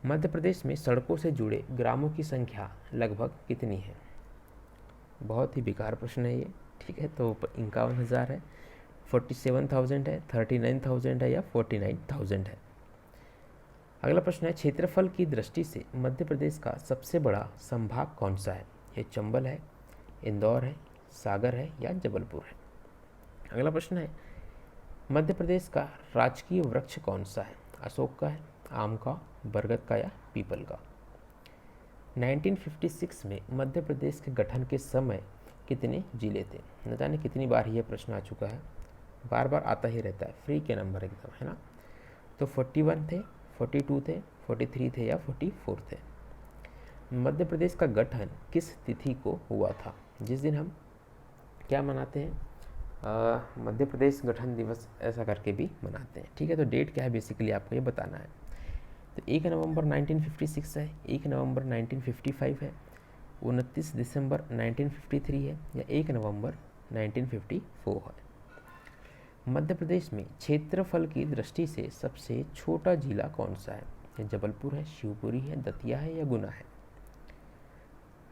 मध्य प्रदेश में सड़कों से जुड़े ग्रामों की संख्या लगभग कितनी है? बहुत ही बेकार प्रश्न है ये। ठीक है, तो 51,000 है, 47,000 है, 39,000 है या 49,000 है। अगला प्रश्न है, क्षेत्रफल की दृष्टि से मध्य प्रदेश का सबसे बड़ा संभाग कौन सा है? ये चंबल है, इंदौर है, सागर है या जबलपुर है। अगला प्रश्न है, मध्य प्रदेश का राजकीय वृक्ष कौन सा है? अशोक का है, आम का, बरगद का या पीपल का। 1956 में मध्य प्रदेश के गठन के समय कितने जिले थे? न जाने कितनी बार ये प्रश्न आ चुका है, बार बार आता ही रहता है, फ्री के नंबर एकदम, है ना। तो 41 थे, 42 थे, 43 थे या 44 थे। मध्य प्रदेश का गठन किस तिथि को हुआ था? जिस दिन हम क्या मनाते हैं, मध्य प्रदेश गठन दिवस ऐसा करके भी मनाते हैं। ठीक है, तो डेट क्या है बेसिकली आपको ये बताना है। तो 1 नवंबर 1956 है, 1 नवंबर 1955 है, 29 दिसंबर 1953 है, या 1 नवंबर 1954 है। मध्य प्रदेश में क्षेत्रफल की दृष्टि से सबसे छोटा जिला कौन सा है? ये जबलपुर है, शिवपुरी है, दतिया है, या गुना है?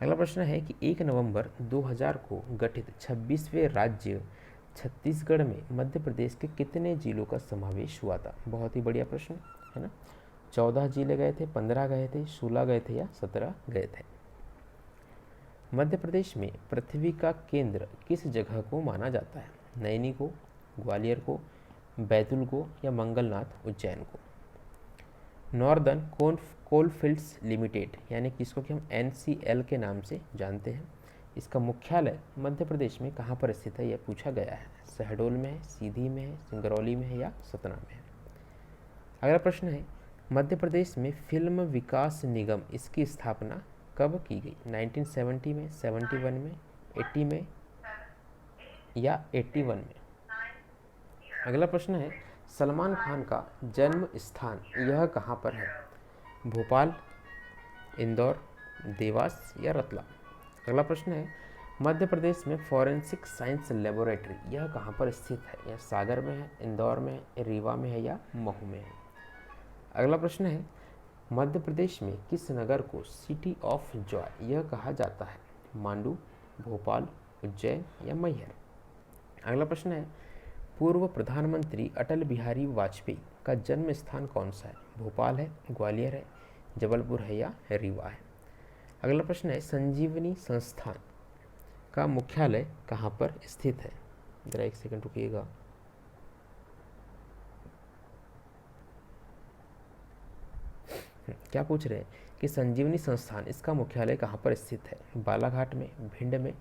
अगला प्रश्न है कि 1 नवंबर 2000 को गठित 26वें राज्य छत्तीसगढ़ में मध्य प्रदेश के कितने जिलों का समावेश हुआ था? बहुत ही बढ़िया प्रश्न है ना। 14 जिले गए थे, 15 गए थे, 16 गए थे, या 17 गए थे? मध्य प्रदेश में पृथ्वी का केंद्र किस जगह को माना जाता है? नैनी को, ग्वालियर को, बैतूल को, या मंगलनाथ उज्जैन को? नॉर्दर्न कोलफील्ड्स लिमिटेड यानी किसको कि हम NCL के नाम से जानते हैं, इसका मुख्यालय मध्य प्रदेश में कहाँ पर स्थित है? यह पूछा गया है। शहडोल में है, सीधी में है, सिंगरौली में है, या सतना में है? अगला प्रश्न है मध्य प्रदेश में फिल्म विकास निगम इसकी स्थापना कब की गई? 1970 में, 71 में, 80 में, या 81 में? अगला प्रश्न है सलमान खान का जन्म स्थान यह कहाँ पर है? भोपाल, इंदौर, देवास, या रतलाम? अगला प्रश्न है मध्य प्रदेश में फॉरेंसिक साइंस लेबोरेटरी यह कहाँ पर स्थित है? यह सागर में है, इंदौर में है, रीवा में है, या महू में है? अगला प्रश्न है मध्य प्रदेश में किस नगर को सिटी ऑफ जॉय यह कहा जाता है? मांडू, भोपाल, उज्जैन, या मैहर? अगला प्रश्न है पूर्व प्रधानमंत्री अटल बिहारी वाजपेयी का जन्म स्थान कौन सा है? भोपाल है, ग्वालियर है, जबलपुर है, या रीवा है? अगला प्रश्न है संजीवनी संस्थान का मुख्यालय कहाँ पर स्थित है? जरा एक सेकंड रुकिएगा। क्या पूछ रहे हैं कि संजीवनी संस्थान इसका मुख्यालय कहाँ पर स्थित है? बालाघाट में, भिंड में,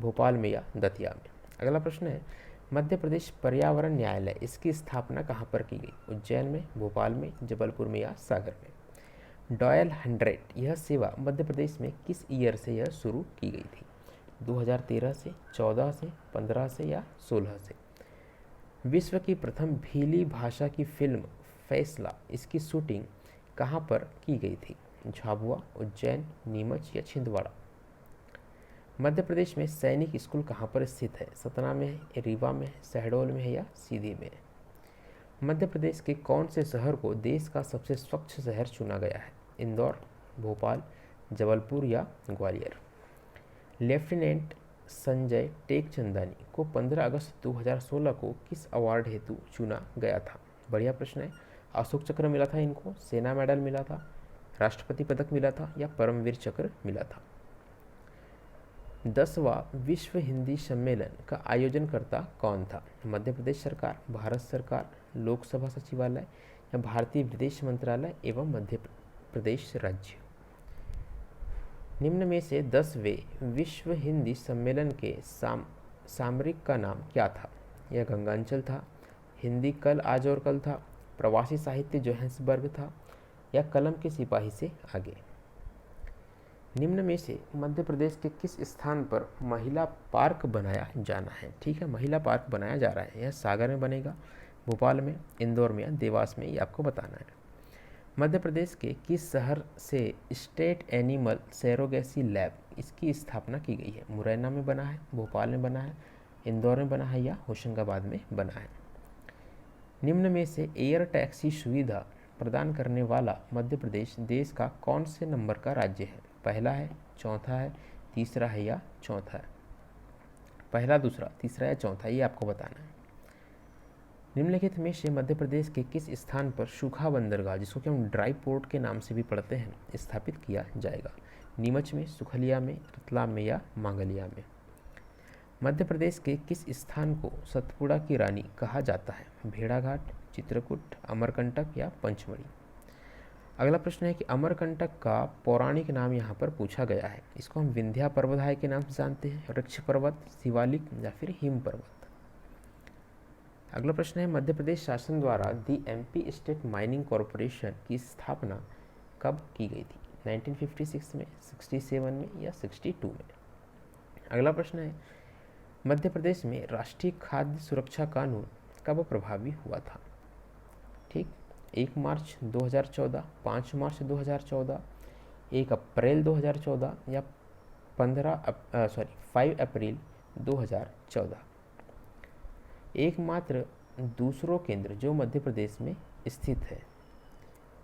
भोपाल में, या दतिया में? अगला प्रश्न है मध्य प्रदेश पर्यावरण न्यायालय इसकी स्थापना कहाँ पर की गई? उज्जैन में, भोपाल में, जबलपुर में, या सागर में? डॉयल 100 यह सेवा मध्य प्रदेश में किस ईयर से यह शुरू की गई थी? 2013 से, 14 से, 15 से, या 16 से? विश्व की प्रथम भीली भाषा की फिल्म फैसला इसकी शूटिंग कहाँ पर की गई थी? झाबुआ, उज्जैन, नीमच, या छिंदवाड़ा? मध्य प्रदेश में सैनिक स्कूल कहाँ पर स्थित है? सतना में है, रीवा में है, शहडोल में है, या सीधी में है? मध्य प्रदेश के कौन से शहर को देश का सबसे स्वच्छ शहर चुना गया है? इंदौर, भोपाल, जबलपुर, या ग्वालियर? लेफ्टिनेंट संजय टेकचंदानी को 15 अगस्त 2016 को किस अवार्ड हेतु चुना गया था? बढ़िया प्रश्न है। अशोक चक्र मिला था इनको, सेना मेडल मिला था, राष्ट्रपति पदक मिला था, या परमवीर चक्र मिला था? 10वां विश्व हिंदी सम्मेलन का आयोजनकर्ता कौन था? मध्य प्रदेश सरकार, भारत सरकार, लोकसभा सचिवालय, या भारतीय विदेश मंत्रालय एवं मध्य प्रदेश राज्य? निम्न में से 10वें विश्व हिंदी सम्मेलन के सामरिक का नाम क्या था? यह गंगांचल था, हिंदी कल आज और कल था, प्रवासी साहित्य जोहान्सबर्ग था, या कलम के सिपाही से आगे? निम्न में से मध्य प्रदेश के किस स्थान पर महिला पार्क बनाया जाना है? ठीक है, महिला पार्क बनाया जा रहा है। यह सागर में बनेगा, भोपाल में, इंदौर में, या देवास में, ये आपको बताना है। मध्य प्रदेश के किस शहर से स्टेट एनिमल सैरोगेसी लैब इसकी स्थापना की गई है? मुरैना में बना है, भोपाल में बना है, इंदौर में बना है, या होशंगाबाद में बना है? निम्न में से एयर टैक्सी सुविधा प्रदान करने वाला मध्य प्रदेश देश का कौन से नंबर का राज्य है? पहला है, चौथा है, तीसरा है, या चौथा है? पहला, दूसरा, तीसरा, या चौथा, ये आपको बताना है। निम्नलिखित में से मध्य प्रदेश के किस स्थान पर सूखा बंदरगाह जिसको कि हम ड्राई पोर्ट के नाम से भी पढ़ते हैं स्थापित किया जाएगा? नीमच में, सुखलिया में, रतलाम में, या मांगलिया में? मध्य प्रदेश के किस स्थान को सतपुड़ा की रानी कहा जाता है? भेड़ाघाट, चित्रकूट, अमरकंटक, या पंचमढ़ी? अगला प्रश्न है कि अमरकंटक का पौराणिक नाम यहाँ पर पूछा गया है। इसको हम विंध्या पर्वतहाय के नाम से जानते हैं, वृक्ष पर्वत, शिवालिक, या फिर हिम पर्वत? अगला प्रश्न है मध्य प्रदेश शासन द्वारा दी MP स्टेट माइनिंग कॉरपोरेशन की स्थापना कब की गई थी? 1956 में, 67 में या 62 में। अगला प्रश्न है, मध्य प्रदेश में राष्ट्रीय खाद्य सुरक्षा कानून कब प्रभावी हुआ था? ठीक, 1 मार्च 2014, 5 मार्च 2014, 1 अप्रैल 2014 या 5 अप्रैल 2014। एकमात्र दूसरों केंद्र जो मध्य प्रदेश में स्थित है,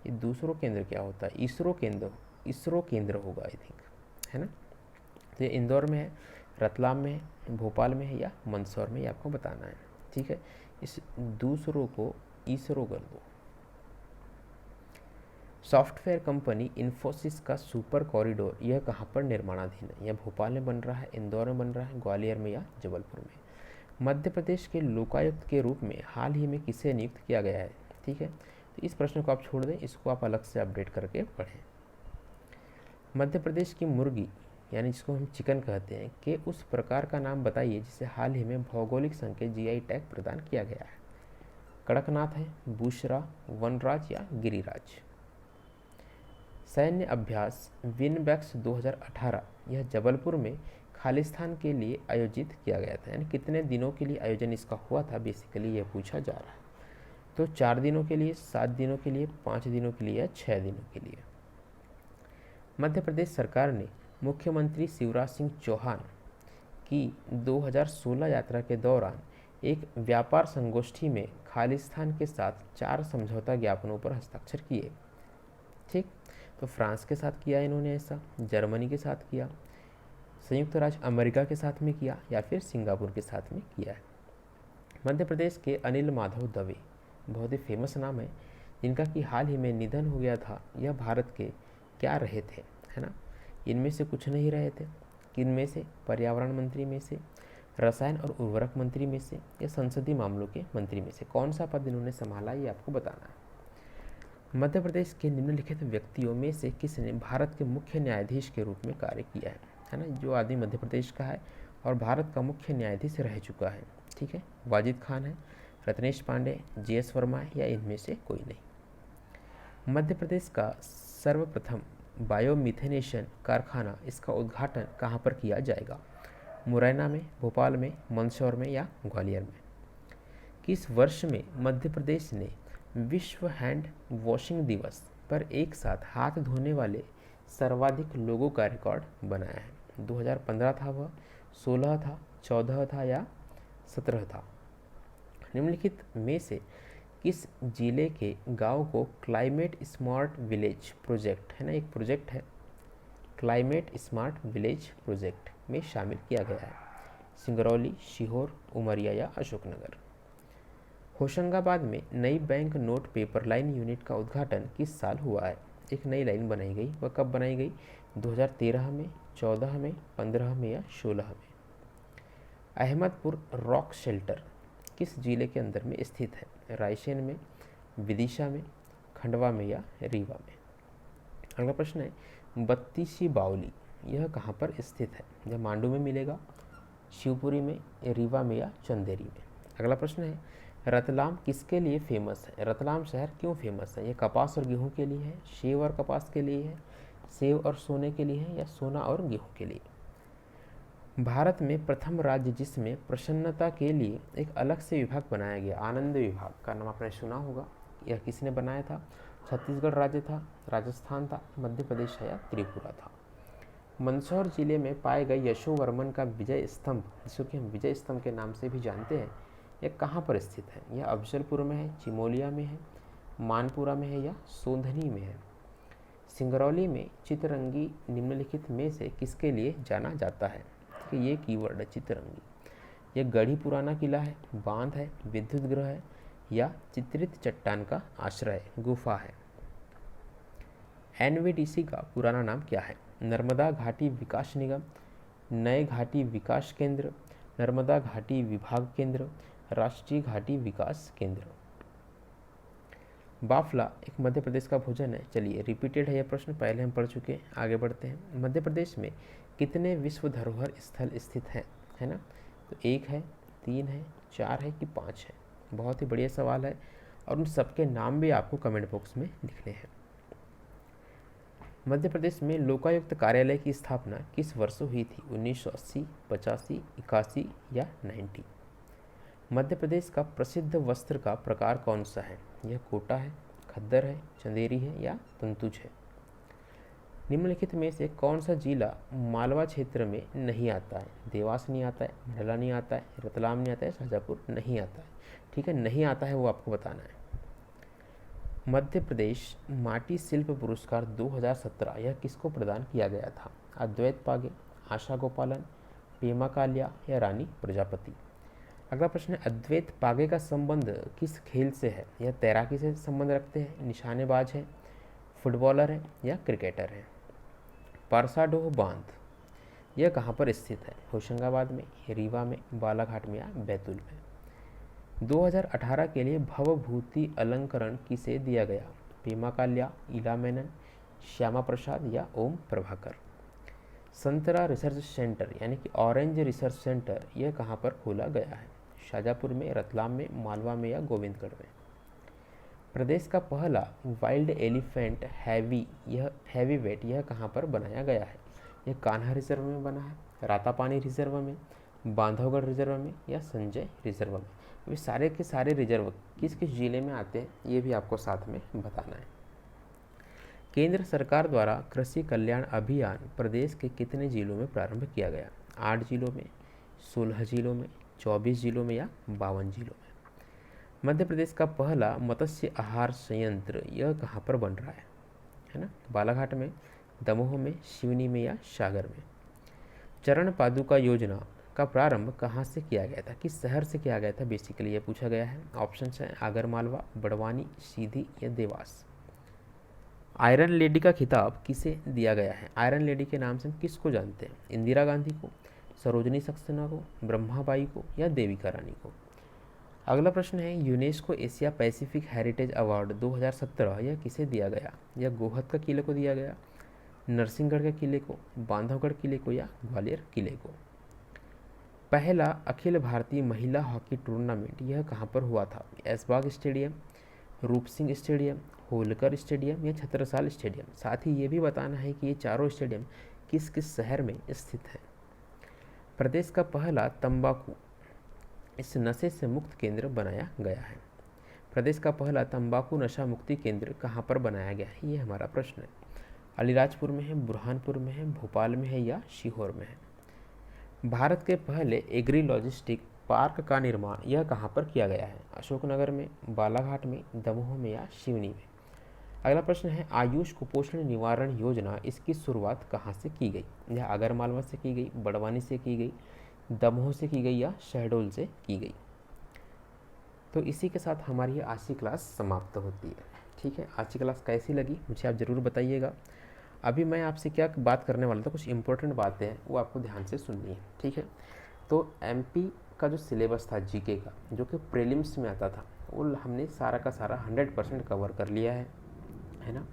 ये दूसरों केंद्र क्या होता है? इसरो केंद्र होगा आई थिंक, है ना। तो ये इंदौर में है, रतलाम में है, भोपाल में है या मंदसौर में, ये आपको बताना है। ठीक है, इस दूसरों को इसरो कर दो। सॉफ्टवेयर कंपनी इन्फोसिस का सुपर कॉरिडोर यह कहाँ पर निर्माणाधीन है? यह भोपाल में बन रहा है, इंदौर में बन रहा है, ग्वालियर में या जबलपुर में। मध्य प्रदेश के लोकायुक्त के रूप में हाल ही में किसे नियुक्त किया गया है? ठीक है, तो इस प्रश्न को आप छोड़ दें, इसको आप अलग से अपडेट करके पढ़ें। मध्य प्रदेश की मुर्गी यानी जिसको हम चिकन कहते हैं के उस प्रकार का नाम बताइए जिसे हाल ही में भौगोलिक संकेत जीआई टैग प्रदान किया गया है। कड़कनाथ है, बुशरा, वनराज या गिरिराज। सैन्य अभ्यास विनबैक्स 2018 यह जबलपुर में खालिस्तान के लिए आयोजित किया गया था, यानी कितने दिनों के लिए आयोजन इसका हुआ था, बेसिकली यह पूछा जा रहा है। तो 4 दिनों के लिए, 7 दिनों के लिए, 5 दिनों के लिए या 6 दिनों के लिए। मध्य प्रदेश सरकार ने मुख्यमंत्री शिवराज सिंह चौहान की 2016 यात्रा के दौरान एक व्यापार संगोष्ठी में खालिस्तान के साथ 4 समझौता ज्ञापनों पर हस्ताक्षर किए। ठीक, तो फ्रांस के साथ किया इन्होंने ऐसा, जर्मनी के साथ किया, संयुक्त राज्य अमेरिका के साथ में किया या फिर सिंगापुर के साथ में किया है। मध्य प्रदेश के अनिल माधव दवे बहुत ही फेमस नाम है, जिनका कि हाल ही में निधन हो गया था। यह भारत के क्या रहे थे, है ना। इनमें से कुछ नहीं रहे थे, किन में से? पर्यावरण मंत्री में से, रसायन और उर्वरक मंत्री में से या संसदीय मामलों के मंत्री में से। कौन सा पद इन्होंने संभाला ये आपको बताना है। मध्य प्रदेश के निम्नलिखित व्यक्तियों में से किसने भारत के मुख्य न्यायाधीश के रूप में कार्य किया है ना। जो आदमी मध्य प्रदेश का है और भारत का मुख्य न्यायाधीश रह चुका है, ठीक है, वाजिद खान है, रत्नेश पांडे, जीएस वर्मा है या इनमें से कोई नहीं। मध्य प्रदेश का सर्वप्रथम बायोमिथेनेशन कारखाना, इसका उद्घाटन कहाँ पर किया जाएगा? मुरैना में, भोपाल में, मंदसौर में या ग्वालियर में। किस वर्ष में मध्य प्रदेश ने विश्व हैंड वॉशिंग दिवस पर एक साथ हाथ धोने वाले सर्वाधिक लोगों का रिकॉर्ड बनाया है? 2015 था वह, 16 था, 14 था या 17 था। निम्नलिखित में से किस जिले के गांव को क्लाइमेट स्मार्ट विलेज प्रोजेक्ट, है ना, एक प्रोजेक्ट है, क्लाइमेट स्मार्ट विलेज प्रोजेक्ट में शामिल किया गया है? सिंगरौली, सीहोर, उमरिया या अशोकनगर। होशंगाबाद में नई bank note paper line unit का उद्घाटन किस साल हुआ है? एक नई लाइन बनाई गई, वह कब बनाई गई? 2013 में, 14 में, 15 में या 16 में। अहमदपुर रॉक शेल्टर किस जिले के अंदर में स्थित है? रायसेन में, विदिशा में, खंडवा में या रीवा में। अगला प्रश्न है, बत्तीसी बावली यह कहाँ पर स्थित है? यह मांडू में मिलेगा, शिवपुरी में, रीवा में या चंदेरी में। अगला प्रश्न है, रतलाम किसके लिए फेमस है? रतलाम शहर क्यों फेमस है? यह कपास और गेहूं के लिए है, सेब और कपास के लिए है, सेब और सोने के लिए है या सोना और गेहूं के लिए। भारत में प्रथम राज्य जिसमें प्रसन्नता के लिए एक अलग से विभाग बनाया गया, आनंद विभाग का नाम आपने सुना होगा, यह किसने बनाया था? छत्तीसगढ़ राज्य था, राजस्थान था, मध्य प्रदेश है या त्रिपुरा था। मंदसौर जिले में पाए गए यशोवर्मन का विजय स्तंभ, जिसको कि हम विजय स्तंभ के नाम से भी जानते हैं, यह कहाँ पर स्थित है? यह अफजलपुर में है, चिमोलिया में है, मानपुरा में है या सोंधनी में है। सिंगरौली में चितरंगी निम्नलिखित में से किसके लिए जाना जाता है? कि ये कीवर्ड है चितरंगी। यह गढ़ी पुराना किला है, बांध है, विद्युत गृह है या चित्रित चट्टान का आश्रय, गुफा है। एनवीडीसी का पुराना नाम क्या है? नर्मदा घाटी विकास निगम, नए घाटी विकास केंद्र, नर्मदा घाटी विभाग केंद्र, राष्ट्रीय घाटी विकास केंद्र। बाफला एक मध्य प्रदेश का भोजन है। चलिए, रिपीटेड है यह प्रश्न, पहले हम पढ़ चुके हैं, आगे बढ़ते हैं। मध्य प्रदेश में कितने विश्व धरोहर स्थल स्थित हैं, है ना? तो 1 है, 3 है, 4 है कि 5 है? बहुत ही बढ़िया सवाल है और उन सबके नाम भी आपको कमेंट बॉक्स में लिखने हैं। मध्य प्रदेश में लोकायुक्त कार्यालय की स्थापना किस वर्ष हुई थी? 1980, 85, 81 या 90? मध्य प्रदेश का प्रसिद्ध वस्त्र का प्रकार कौन सा है? यह कोटा है, खद्दर है, चंदेरी है या तंतुज है? निम्नलिखित में से कौन सा जिला मालवा क्षेत्र में नहीं आता है? देवास नहीं आता है, मंडला नहीं आता है, रतलाम नहीं आता है, शाजापुर नहीं आता है। ठीक है, नहीं आता है वो आपको बताना है। मध्य प्रदेश माटी शिल्प पुरस्कार 2017 यह किसको प्रदान किया गया था? अद्वैत पागे, आशा गोपालन, पेमा कालिया या रानी प्रजापति? अगला प्रश्न है, अद्वैत पागे का संबंध किस खेल से है? यह तैराकी से संबंध रखते हैं, निशानेबाज है, फुटबॉलर है या क्रिकेटर है? परसाडोह बांध यह कहाँ पर स्थित है? होशंगाबाद में, रीवा में, बालाघाट में या बैतूल में? 2018 के लिए भवभूति अलंकरण किसे दिया गया? पेमा काल्या, इला मेनन, श्यामा प्रसाद या ओम प्रभाकर? संतरा रिसर्च सेंटर यानी कि ऑरेंज रिसर्च सेंटर यह कहाँ पर खोला गया है? शाजापुर में, रतलाम में, मालवा में या गोविंदगढ़ में? प्रदेश का पहला वाइल्ड एलिफेंट हैवी वेट यह कहाँ पर बनाया गया है? यह कान्हा रिजर्व में बना है, रातापानी रिजर्व में, बांधवगढ़ रिजर्व में या संजय रिजर्व में? वे सारे के सारे रिजर्व किस किस जिले में आते हैं ये भी आपको साथ में बताना है। केंद्र सरकार द्वारा कृषि कल्याण अभियान प्रदेश के कितने जिलों में प्रारंभ किया गया? 8 जिलों में, 16 जिलों में, 24 जिलों में या 52 जिलों में? मध्य प्रदेश का पहला मत्स्य आहार संयंत्र यह कहाँ पर बन रहा है ना? बालाघाट में, दमोह में, सिवनी में या सागर में? चरण पादुका योजना का प्रारंभ कहाँ से किया गया था? किस शहर से किया गया था? बेसिकली ये पूछा गया है। ऑप्शन है आगरमालवा, बड़वानी, सीधी या देवास? आयरन लेडी का खिताब किसे दिया गया है? आयरन लेडी के नाम से हम किसको जानते हैं? इंदिरा गांधी को, सरोजनी सक्सेना को, ब्रह्माबाई को या देविका रानी को? अगला प्रश्न है, UNESCO Asia Pacific heritage award 2017 यह किसे दिया गया? यह गोहद का किले को दिया गया, नरसिंहगढ़ के किले को, बांधवगढ़ किले को या ग्वालियर किले को? पहला अखिल भारतीय महिला हॉकी टूर्नामेंट यह कहाँ पर हुआ था? ऐशबाग स्टेडियम, रूप सिंह स्टेडियम, होलकर स्टेडियम या छत्रसाल स्टेडियम? साथ ही ये भी बताना है कि ये चारों स्टेडियम किस किस शहर में स्थित है। प्रदेश का पहला तंबाकू इस नशे से मुक्त केंद्र बनाया गया है। प्रदेश का पहला तंबाकू नशा मुक्ति केंद्र कहाँ पर बनाया गया है? ये हमारा प्रश्न है। अलीराजपुर में है, बुरहानपुर में है, भोपाल में है या सीहोर में है? भारत के पहले एग्री लॉजिस्टिक पार्क का निर्माण यह कहाँ पर किया गया है? अशोकनगर में, बालाघाट में, दमोह में या सिवनी में? अगला प्रश्न है, आयुष कुपोषण निवारण योजना इसकी शुरुआत कहाँ से की गई? यह आगरमालवा से की गई, बड़वानी से की गई, दमोह से की गई या शहडोल से की गई? तो इसी के साथ हमारी आज की क्लास समाप्त होती है। ठीक है, आज की क्लास कैसी लगी मुझे आप ज़रूर बताइएगा। अभी मैं आपसे क्या बात करने वाला था, कुछ इंपॉर्टेंट बातें हैं वो आपको ध्यान से सुननी है। ठीक है, तो एमपी का जो सिलेबस था जीके का, जो कि प्रीलिम्स में आता था, वो हमने सारा का सारा 100% कवर कर लिया है ना।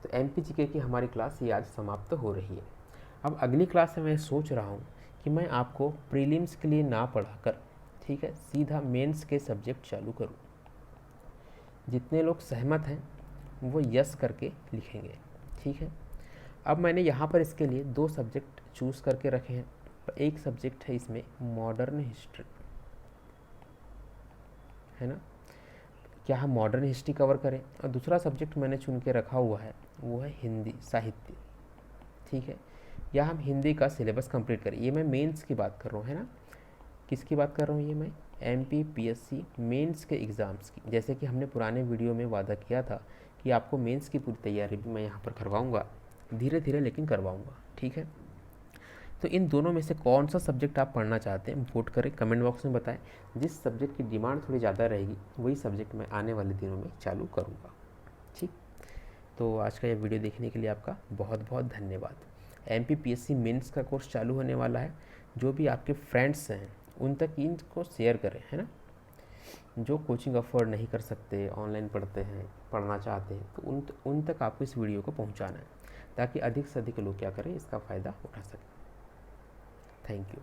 तो एमपी जीके की हमारी क्लास ये आज समाप्त हो रही है। अब अगली क्लास में मैं सोच रहा हूँ कि मैं आपको प्रीलिम्स के लिए ना पढ़ाकर, ठीक है, सीधा मेंस के सब्जेक्ट चालू करूँ। जितने लोग सहमत हैं वो यस करके लिखेंगे। ठीक है, अब मैंने यहाँ पर इसके लिए 2 सब्जेक्ट चूज़ करके रखे हैं। एक सब्जेक्ट है इसमें मॉडर्न हिस्ट्री, है ना, क्या हम मॉडर्न हिस्ट्री कवर करें, और दूसरा सब्जेक्ट मैंने चुन के रखा हुआ है वो है हिंदी साहित्य। ठीक है, या हम हिंदी का सिलेबस कंप्लीट करें। ये मैं मेंस की बात कर रहा हूँ, है ना। किसकी बात कर रहा हूँ? ये मैं MPPSC मेंस के एग्ज़ाम्स की। जैसे कि हमने पुराने वीडियो में वादा किया था कि आपको मेंस की पूरी तैयारी भी मैं यहाँ पर करवाऊँगा, धीरे धीरे लेकिन करवाऊँगा। ठीक है, तो इन दोनों में से कौन सा सब्जेक्ट आप पढ़ना चाहते हैं वोट करें, कमेंट बॉक्स में बताएं। जिस सब्जेक्ट की डिमांड थोड़ी ज़्यादा रहेगी वही सब्जेक्ट मैं आने वाले दिनों में चालू करूँगा। ठीक, तो आज का यह वीडियो देखने के लिए आपका बहुत बहुत धन्यवाद। MPPSC मेंस का कोर्स चालू होने वाला है। जो भी आपके फ्रेंड्स हैं उन तक इनको शेयर करें, है ना। जो कोचिंग अफोर्ड नहीं कर सकते, ऑनलाइन पढ़ते हैं, पढ़ना चाहते हैं, तो उन तक आपको इस वीडियो को पहुंचाना है ताकि अधिक से अधिक लोग क्या करें, इसका फ़ायदा उठा सकें। Thank you.